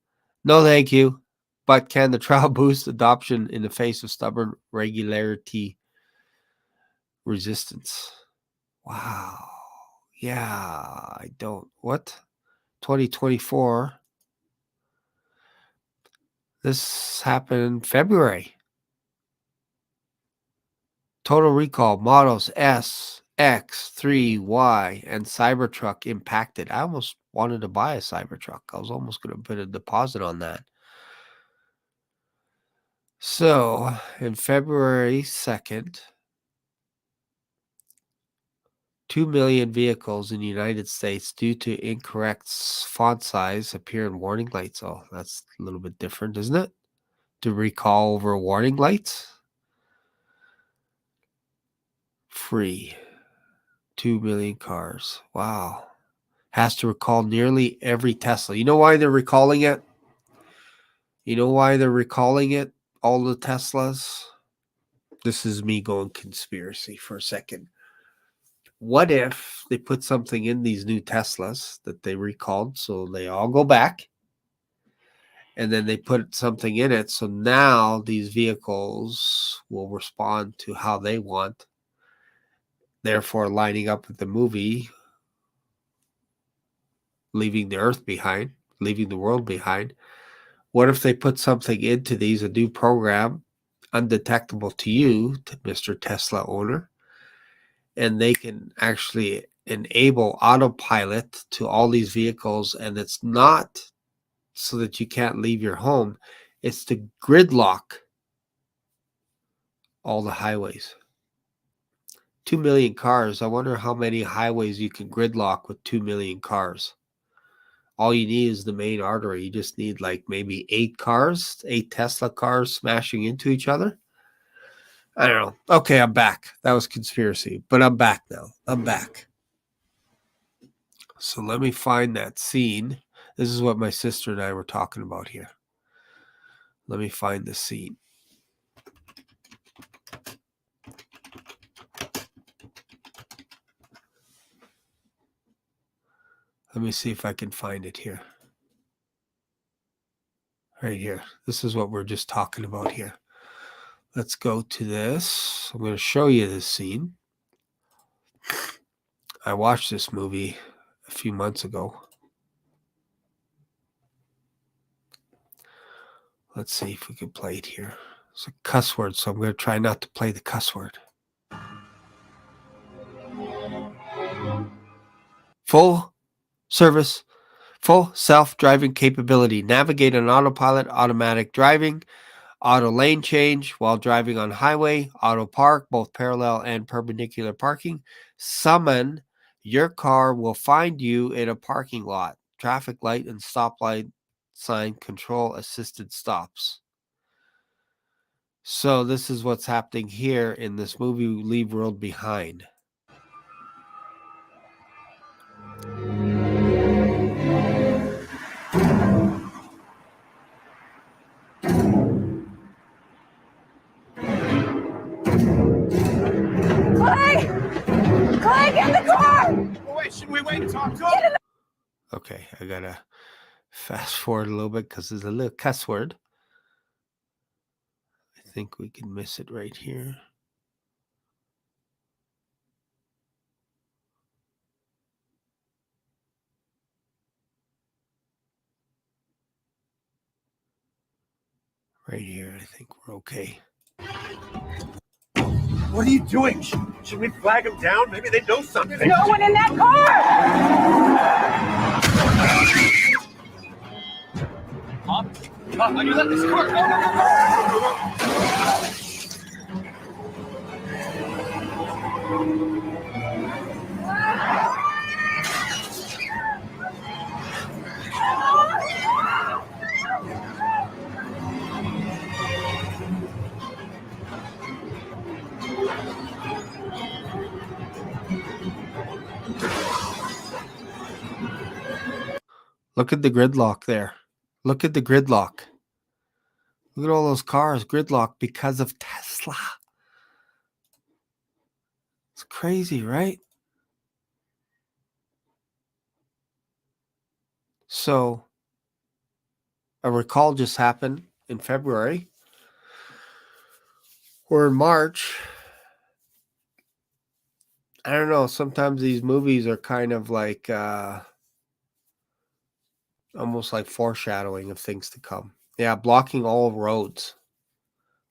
No, thank you. But can the trial boost adoption in the face of stubborn regularity resistance? Wow. Yeah, I don't. What? 2024. This happened in February. Total recall models S, X, 3, Y, and Cybertruck impacted. I almost wanted to buy a Cybertruck. I was almost going to put a deposit on that. So, in February 2nd, 2 million vehicles in the United States due to incorrect font size appear in warning lights. Oh, that's a little bit different, isn't it? To recall over warning lights. Free. 2 million cars. Wow. Has to recall nearly every Tesla. You know why they're recalling it? You know why they're recalling it? All the Teslas? This is me going conspiracy for a second. What if they put something in these new Teslas that they recalled so they all go back, and then they put something in it so now these vehicles will respond to how they want, therefore lining up with the movie, leaving the earth behind, leaving the world behind? What if they put something into these, a new program, undetectable to you, to Mr. Tesla owner, and they can actually enable autopilot to all these vehicles, and it's not so that you can't leave your home, it's to gridlock all the highways. 2 million cars. I wonder how many highways you can gridlock with 2 million cars. All you need is the main artery. You just need like maybe 8 cars, 8 Tesla cars smashing into each other. I don't know. Okay, I'm back. That was conspiracy, but I'm back now. I'm back. So let me find that scene. This is what my sister and I were talking about here. Let me find the scene. Let me see if I can find it here. Right here. This is what we're just talking about here. Let's go to this. I'm going to show you this scene. I watched this movie a few months ago. Let's see if we can play it here. It's a cuss word, so I'm going to try not to play the cuss word. Full service, full self-driving capability. Navigate on autopilot, automatic driving, auto lane change while driving on highway, auto park, both parallel and perpendicular parking. Summon, your car will find you in a parking lot. Traffic light and stoplight sign control assisted stops. So this is what's happening here in this movie, Leave World Behind. Clay, get in the car! Wait, should we wait and talk to him? Okay, I gotta fast forward a little bit because there's a little cuss word. I think we can miss it right here. Right here, I think we're okay. What are you doing? Should we flag them down? Maybe they know something. No one in that car! Mom, you let this car go. Look at the gridlock there. Look at the gridlock. Look at all those cars gridlock because of Tesla. It's crazy, right? So a recall just happened in February. Or in March, I don't know. Sometimes these movies are kind of like almost like foreshadowing of things to come. Yeah, blocking all roads,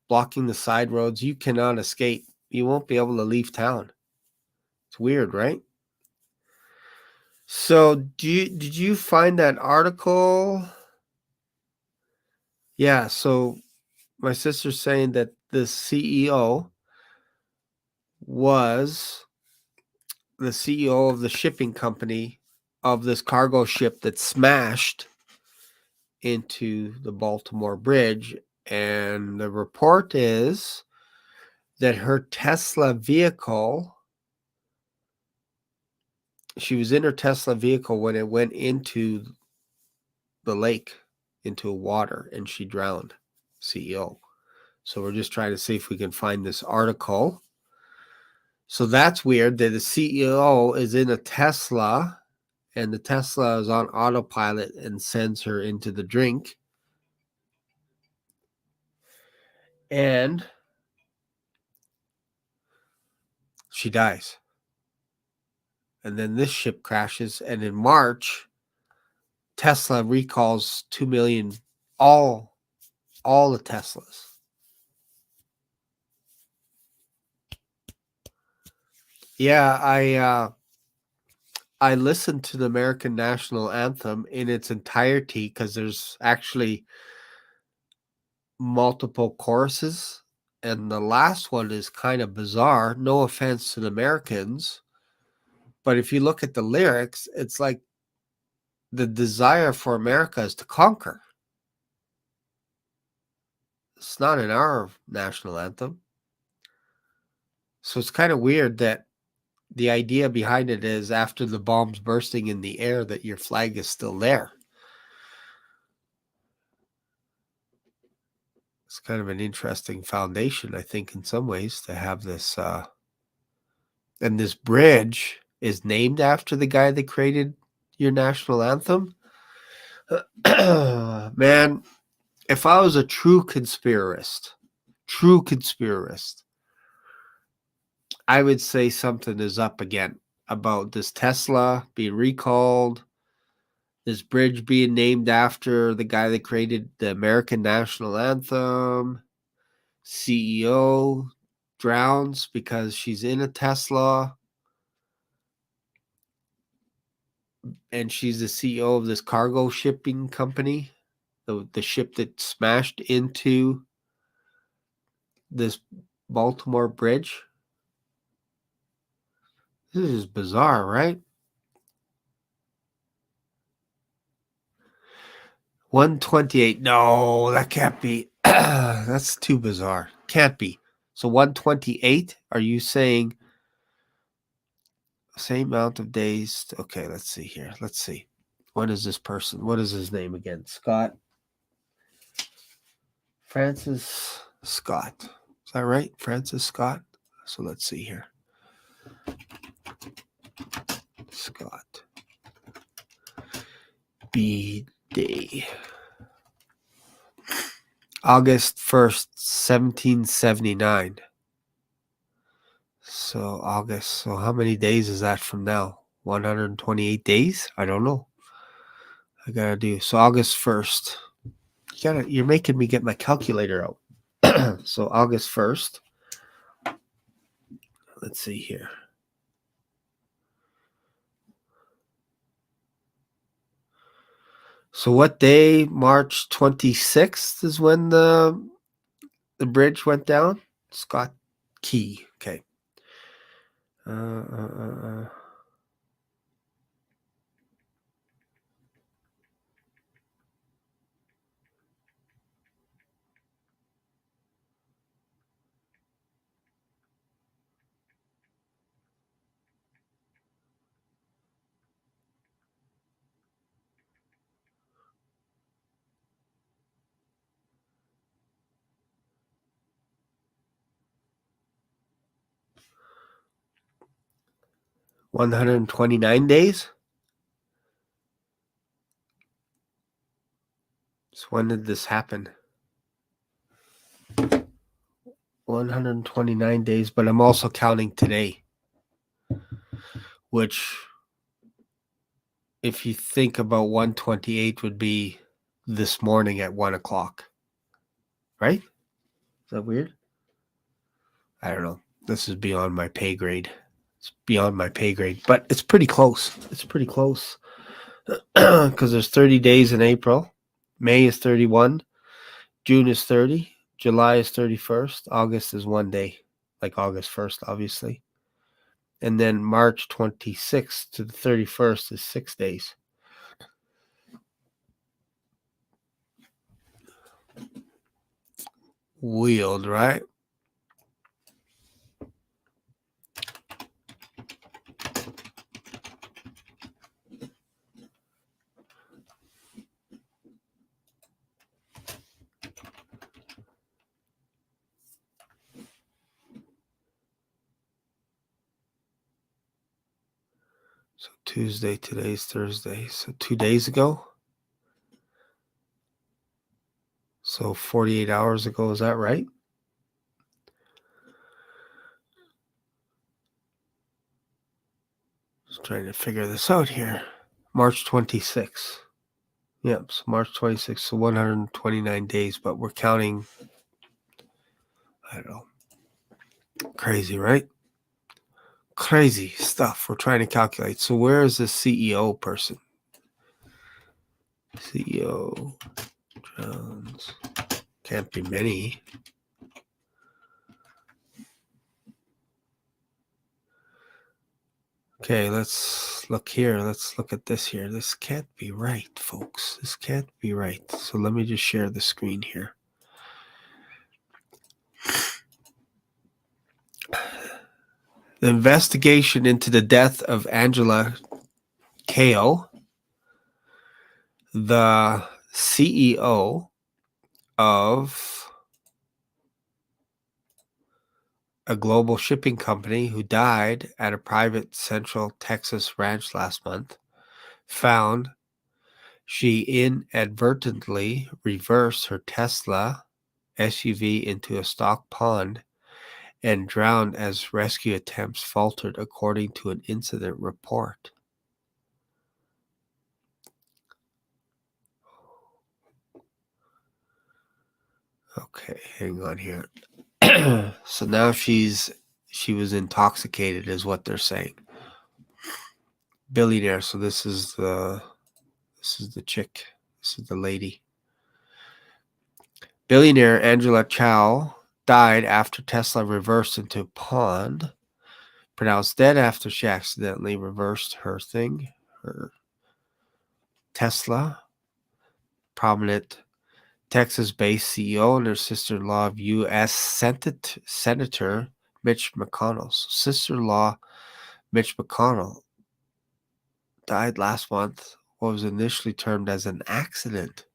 blocking the side roads. You cannot escape. You won't be able to leave town. It's weird, right? So, did you find that article? Yeah. So, my sister's saying that the CEO was the CEO of the shipping company of this cargo ship that smashed into the Baltimore bridge. And the report is that her Tesla vehicle, she was in her Tesla vehicle when it went into the lake, into water, and she drowned. CEO. So we're just trying to see if we can find this article. So that's weird that the CEO is in a Tesla and the Tesla is on autopilot and sends her into the drink. And she dies. And then this ship crashes. And in March, Tesla recalls 2 million, all the Teslas. Yeah, I listened to the American national anthem in its entirety because there's actually multiple choruses, and the last one is kind of bizarre. No offense to the Americans, but if you look at the lyrics, it's like the desire for America is to conquer. It's not in our national anthem. So it's kind of weird that the idea behind it is after the bombs bursting in the air that your flag is still there. It's kind of an interesting foundation, I think, in some ways, to have this. And this bridge is named after the guy that created your national anthem. Man, if I was a true conspiracist, I would say something is up again about this Tesla being recalled, this bridge being named after the guy that created the American national anthem. CEO drowns because she's in a Tesla. And she's the CEO of this cargo shipping company, the ship that smashed into this Baltimore bridge. This is bizarre, right? 128. No, that can't be. That's too bizarre. Can't be. So 128, are you saying same amount of days? Okay, let's see here. Let's see. What is this person? What is his name again? Scott. Francis Scott. Is that right? Francis Scott? So let's see here. Scott. B Day. August 1st, 1779. So August. So how many days is that from now? 128 days? I don't know. I gotta do. So August 1st. You're making me get my calculator out. So August 1st. Let's see here. So what day? March 26th is when the bridge went down? Scott Key. Okay. 129 days? So when did this happen? 129 days, but I'm also counting today. which, if you think about 128, would be this morning at 1 o'clock. Right? Is that weird? I don't know. This is beyond my pay grade. It's beyond my pay grade, but it's pretty close. It's pretty close. Because there's 30 days in April. May is 31. June is 30. July is 31st. August is 1 day, like August 1st, obviously. And then March 26th to the 31st is 6 days. Weird, right? So Tuesday, today's Thursday. So 2 days ago. So 48 hours ago, is that right? Just trying to figure this out here. March 26th. Yep, so March 26th, so 129 days, but we're counting, I don't know. Crazy, right? Crazy stuff we're trying to calculate. So where is the CEO person? CEO Jones. Can't be many. Okay, let's look here. Let's look at this here. This can't be right, folks. This can't be right. So let me just share the screen here. The investigation into the death of Angela Kao, the CEO of a global shipping company who died at a private Central Texas ranch last month, found she inadvertently reversed her Tesla SUV into a stock pond and drowned as rescue attempts faltered, according to an incident report. Okay, hang on here. So now she was intoxicated, is what they're saying. Billionaire. So this is the chick. This is the lady. Billionaire Angela Chow died after Tesla reversed into a pond. Pronounced dead after she accidentally reversed her Tesla. Prominent Texas-based CEO and her sister-in-law of U.S. Senator Mitch McConnell. Sister-in-law Mitch McConnell died last month. What was initially termed as an accident,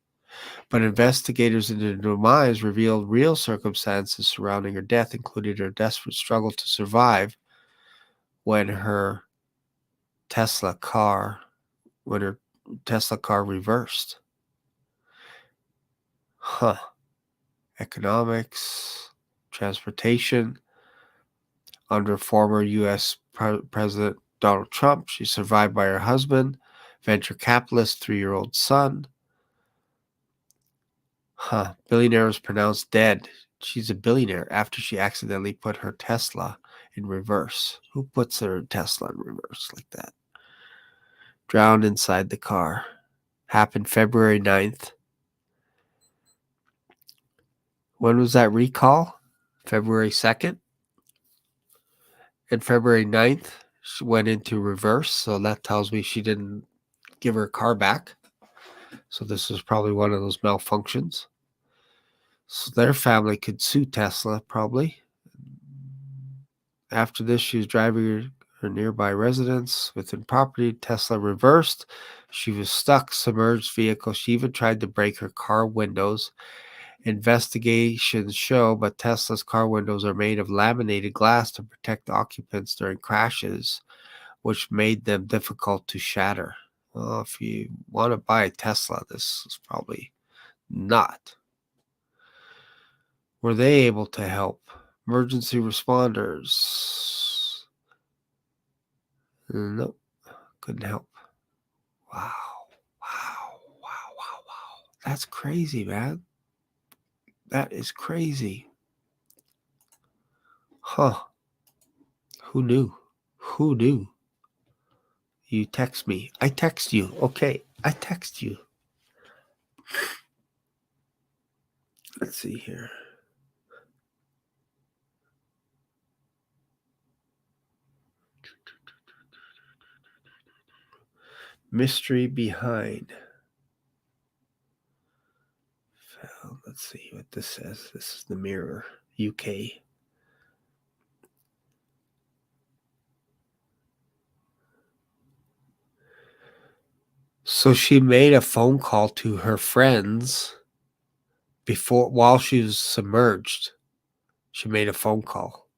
but investigators into her demise revealed real circumstances surrounding her death, including her desperate struggle to survive when her Tesla car reversed. Economics, transportation. Under former U.S. President Donald Trump, she's survived by her husband, venture capitalist, 3-year-old son. Billionaire was pronounced dead. She's a billionaire after she accidentally put her Tesla in reverse. Who puts their Tesla in reverse like that? Drowned inside the car. Happened February 9th. When was that recall? February 2nd. And February 9th, she went into reverse. So that tells me she didn't give her car back. So this is probably one of those malfunctions. So their family could sue Tesla probably. After this, she was driving her nearby residence within property. Tesla reversed. She was stuck, submerged vehicle. She even tried to break her car windows. Investigations show, but Tesla's car windows are made of laminated glass to protect occupants during crashes, which made them difficult to shatter. Well, if you want to buy a Tesla, this is probably not. Were they able to help? Emergency responders. Nope. Couldn't help. Wow. Wow. Wow. Wow. Wow. That's crazy, man. That is crazy. Huh. Who knew? Who knew? You text me. I text you. Okay. I text you. Let's see here. Mystery behind. Let's see what this says. This is the Mirror, UK. So she made a phone call to her friends while she was submerged. She made a phone call.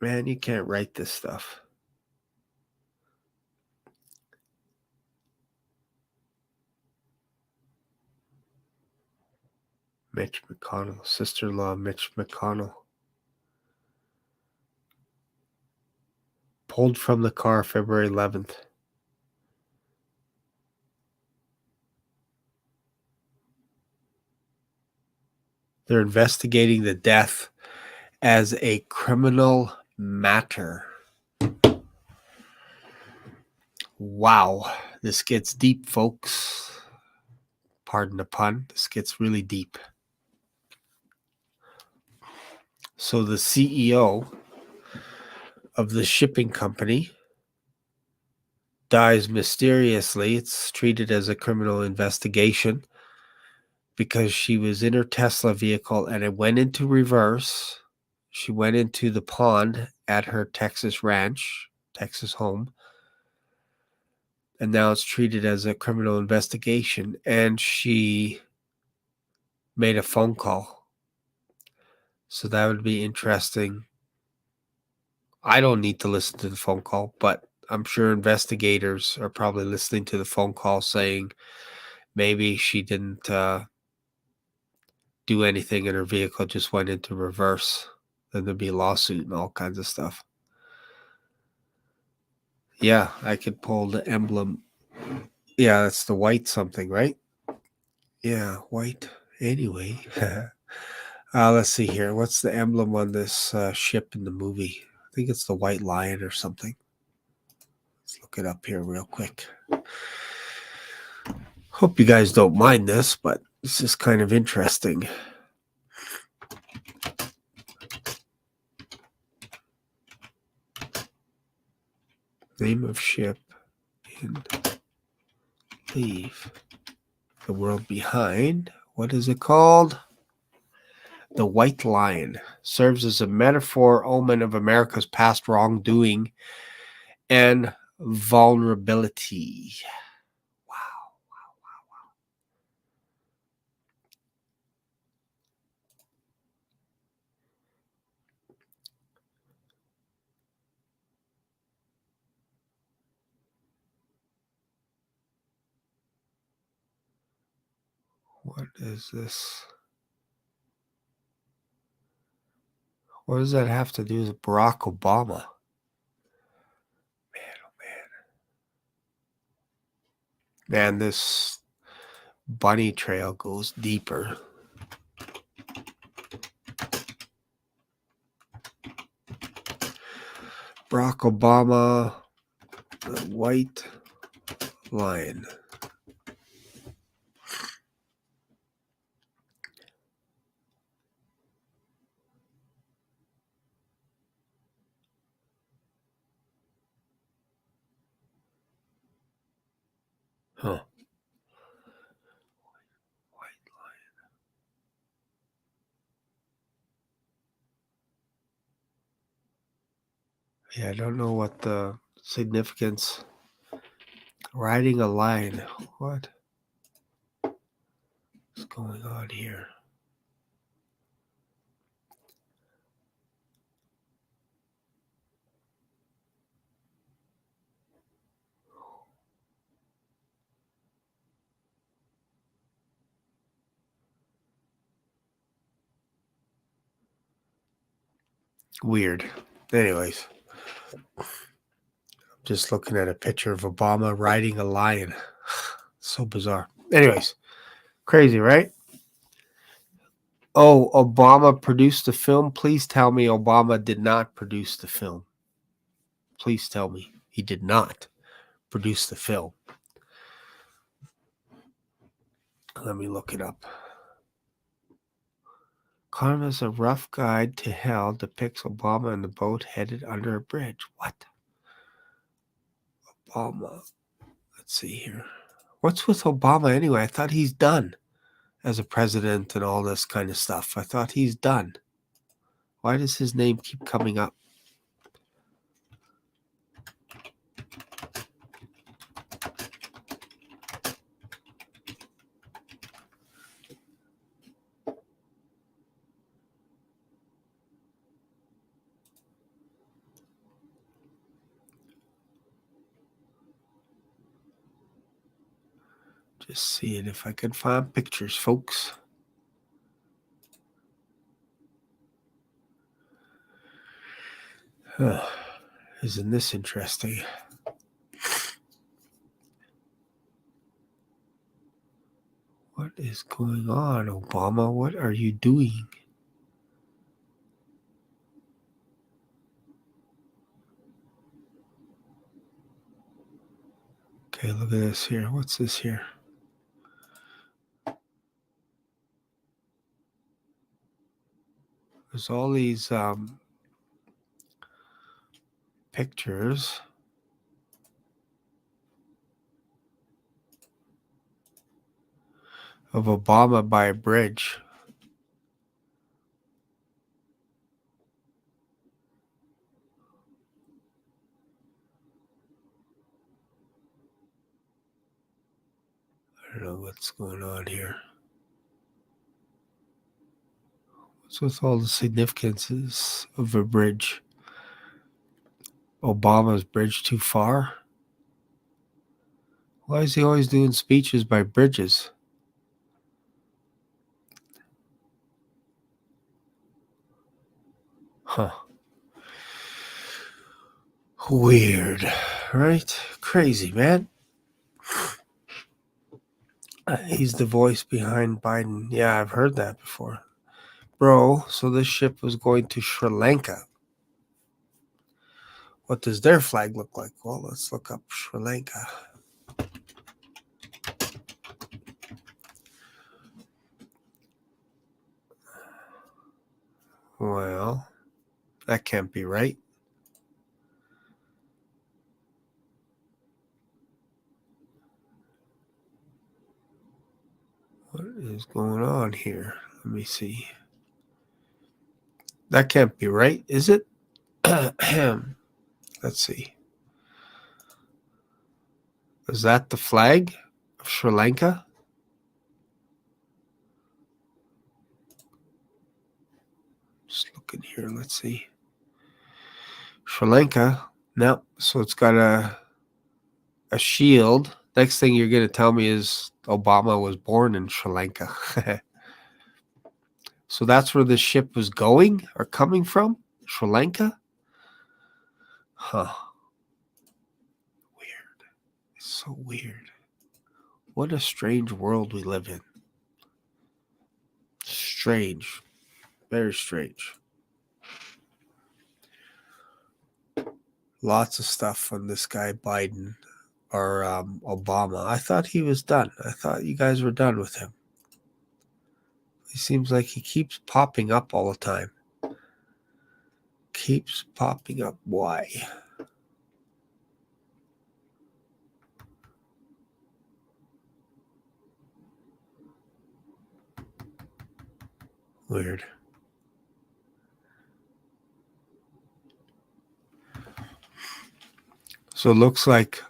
Man, you can't write this stuff. Mitch McConnell, sister-in-law Mitch McConnell. Pulled from the car February 11th. They're investigating the death as a criminal matter. Wow. This gets deep, folks. Pardon the pun. This gets really deep. So the CEO of the shipping company dies mysteriously. It's treated as a criminal investigation because she was in her Tesla vehicle and it went into reverse. She went into the pond at her Texas ranch, Texas home. And now it's treated as a criminal investigation. And she made a phone call. So that would be interesting. I don't need to listen to the phone call, but I'm sure investigators are probably listening to the phone call saying maybe she didn't do anything and her vehicle just went into reverse. Then there'd be a lawsuit and all kinds of stuff. Yeah, I could pull the emblem. Yeah, that's the white something, right? Yeah, white. Anyway. Let's see here. What's the emblem on this ship in the movie? I think it's the white lion or something. Let's look it up here real quick. Hope you guys don't mind this, but this is kind of interesting. Name of ship in Leave the World Behind. What is it called? The White Lion serves as a metaphor omen of America's past wrongdoing and vulnerability. Wow. What is this? What does that have to do with Barack Obama? Man, oh man. Man, this bunny trail goes deeper. Barack Obama, the White Lion. Huh. White Lion. Yeah, I don't know what the significance. Riding a lion. What is going on here? Weird. Anyways, Just looking at a picture of Obama riding a lion. So bizarre. Anyways, crazy, right? Oh, Obama produced the film. Please tell me Obama did not produce the film. Please tell me he did not produce the film. Let me look it up. Karma's A Rough Guide to Hell depicts Obama in the boat headed under a bridge. What? Obama. Let's see here. What's with Obama anyway? I thought he's done as a president and all this kind of stuff. I thought he's done. Why does his name keep coming up? Just seeing if I can find pictures, folks. Isn't this interesting? What is going on, Obama? What are you doing? Okay, look at this here. What's this here? There's all these pictures of Obama by a bridge. I don't know what's going on here. What's with all the significances of a bridge? Obama's bridge too far? Why is he always doing speeches by bridges? Huh. Weird, right? Crazy, man. He's the voice behind Biden. Yeah, I've heard that before. Bro, so this ship was going to Sri Lanka. What does their flag look like? Well, let's look up Sri Lanka. Well, that can't be right. What is going on here? Let me see. That can't be right, is it? Let's see. Is that the flag of Sri Lanka? Just looking here. Let's see. Sri Lanka. No. So it's got a shield. Next thing you're going to tell me is Obama was born in Sri Lanka. So that's where this ship was going or coming from? Sri Lanka? Huh. Weird. It's so weird. What a strange world we live in. Strange. Very strange. Lots of stuff on this guy Biden or Obama. I thought he was done. I thought you guys were done with him. He seems like he keeps popping up all the time. Keeps popping up. Why? Weird. So it looks like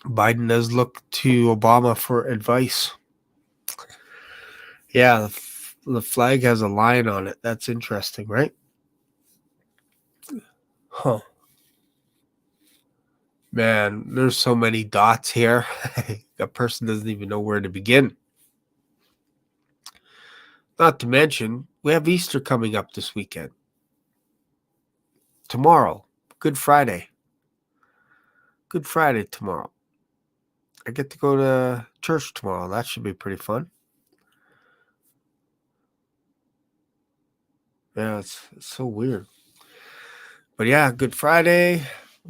Biden does look to Obama for advice. Yeah, the flag has a lion on it. That's interesting, right? Huh. Man, there's so many dots here. A person doesn't even know where to begin. Not to mention, we have Easter coming up this weekend. Tomorrow, Good Friday. Good Friday tomorrow. I get to go to church tomorrow. That should be pretty fun. Yeah, it's so weird. But yeah, Good Friday.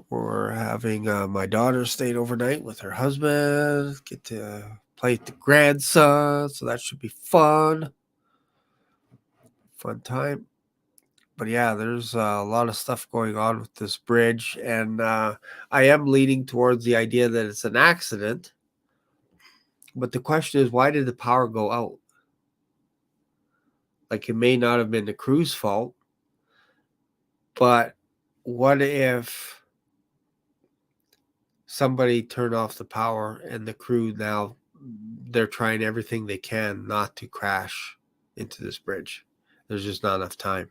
We're having my daughter stayed overnight with her husband. Get to play with the grandson. So that should be fun. Fun time. But yeah, there's a lot of stuff going on with this bridge. And I am leaning towards the idea that it's an accident. But the question is, why did the power go out? Like, it may not have been the crew's fault. But what if somebody turned off the power and the crew now, they're trying everything they can not to crash into this bridge? There's just not enough time.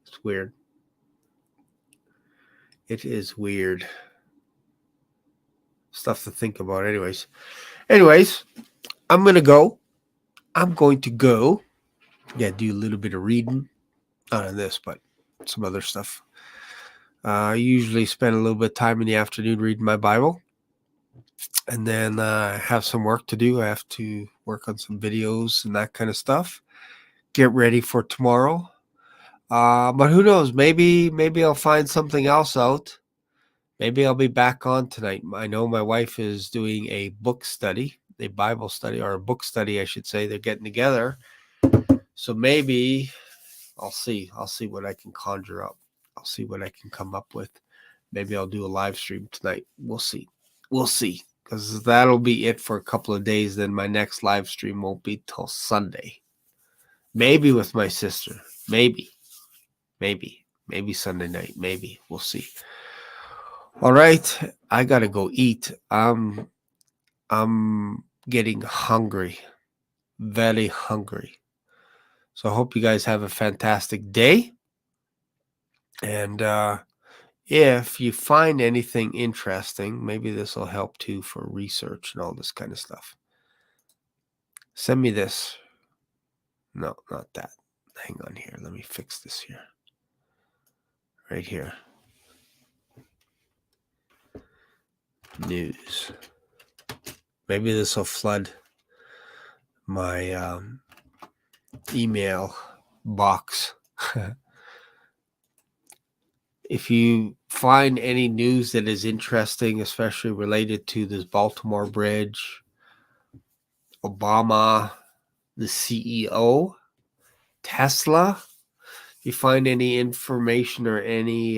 It's weird. It is weird. Stuff to think about anyways. I'm going to go. Yeah, do a little bit of reading. Not on this, but some other stuff. I usually spend a little bit of time in the afternoon reading my Bible. And then I have some work to do. I have to work on some videos and that kind of stuff. Get ready for tomorrow. But who knows? Maybe I'll find something else out. Maybe I'll be back on tonight. I know my wife is doing a book study, a Bible study, or a book study, I should say. They're getting together. So maybe I'll see. I'll see what I can conjure up. I'll see what I can come up with. Maybe I'll do a live stream tonight. We'll see. Because that'll be it for a couple of days. Then my next live stream won't be till Sunday. Maybe with my sister. Maybe Sunday night. Maybe. We'll see. All right. I got to go eat. I'm getting hungry. Very hungry. So I hope you guys have a fantastic day. And if you find anything interesting, maybe this will help too for research and all this kind of stuff. Send me this. No, not that. Hang on here. Let me fix this here. Right here. News. Maybe this will flood my email box. If you find any news that is interesting, especially related to this Baltimore bridge, Obama, the CEO, Tesla, if you find any information or any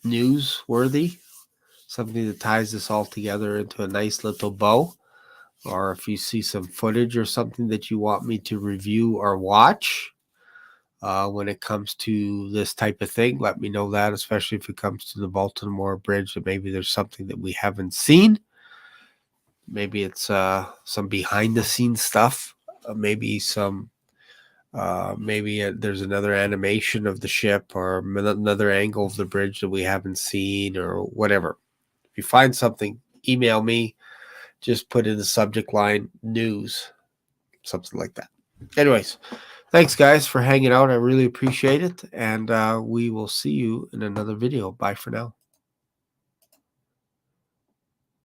newsworthy, something that ties this all together into a nice little bow, or if you see some footage or something that you want me to review or watch, when it comes to this type of thing, let me know that, especially if it comes to the Baltimore bridge, that maybe there's something that we haven't seen. Maybe it's some behind the scenes stuff. Maybe there's another animation of the ship or another angle of the bridge that we haven't seen or whatever. If you find something, email me. Just put in the subject line news, something like that. Anyways, thanks guys for hanging out. I really appreciate it. And we will see you in another video. Bye for now.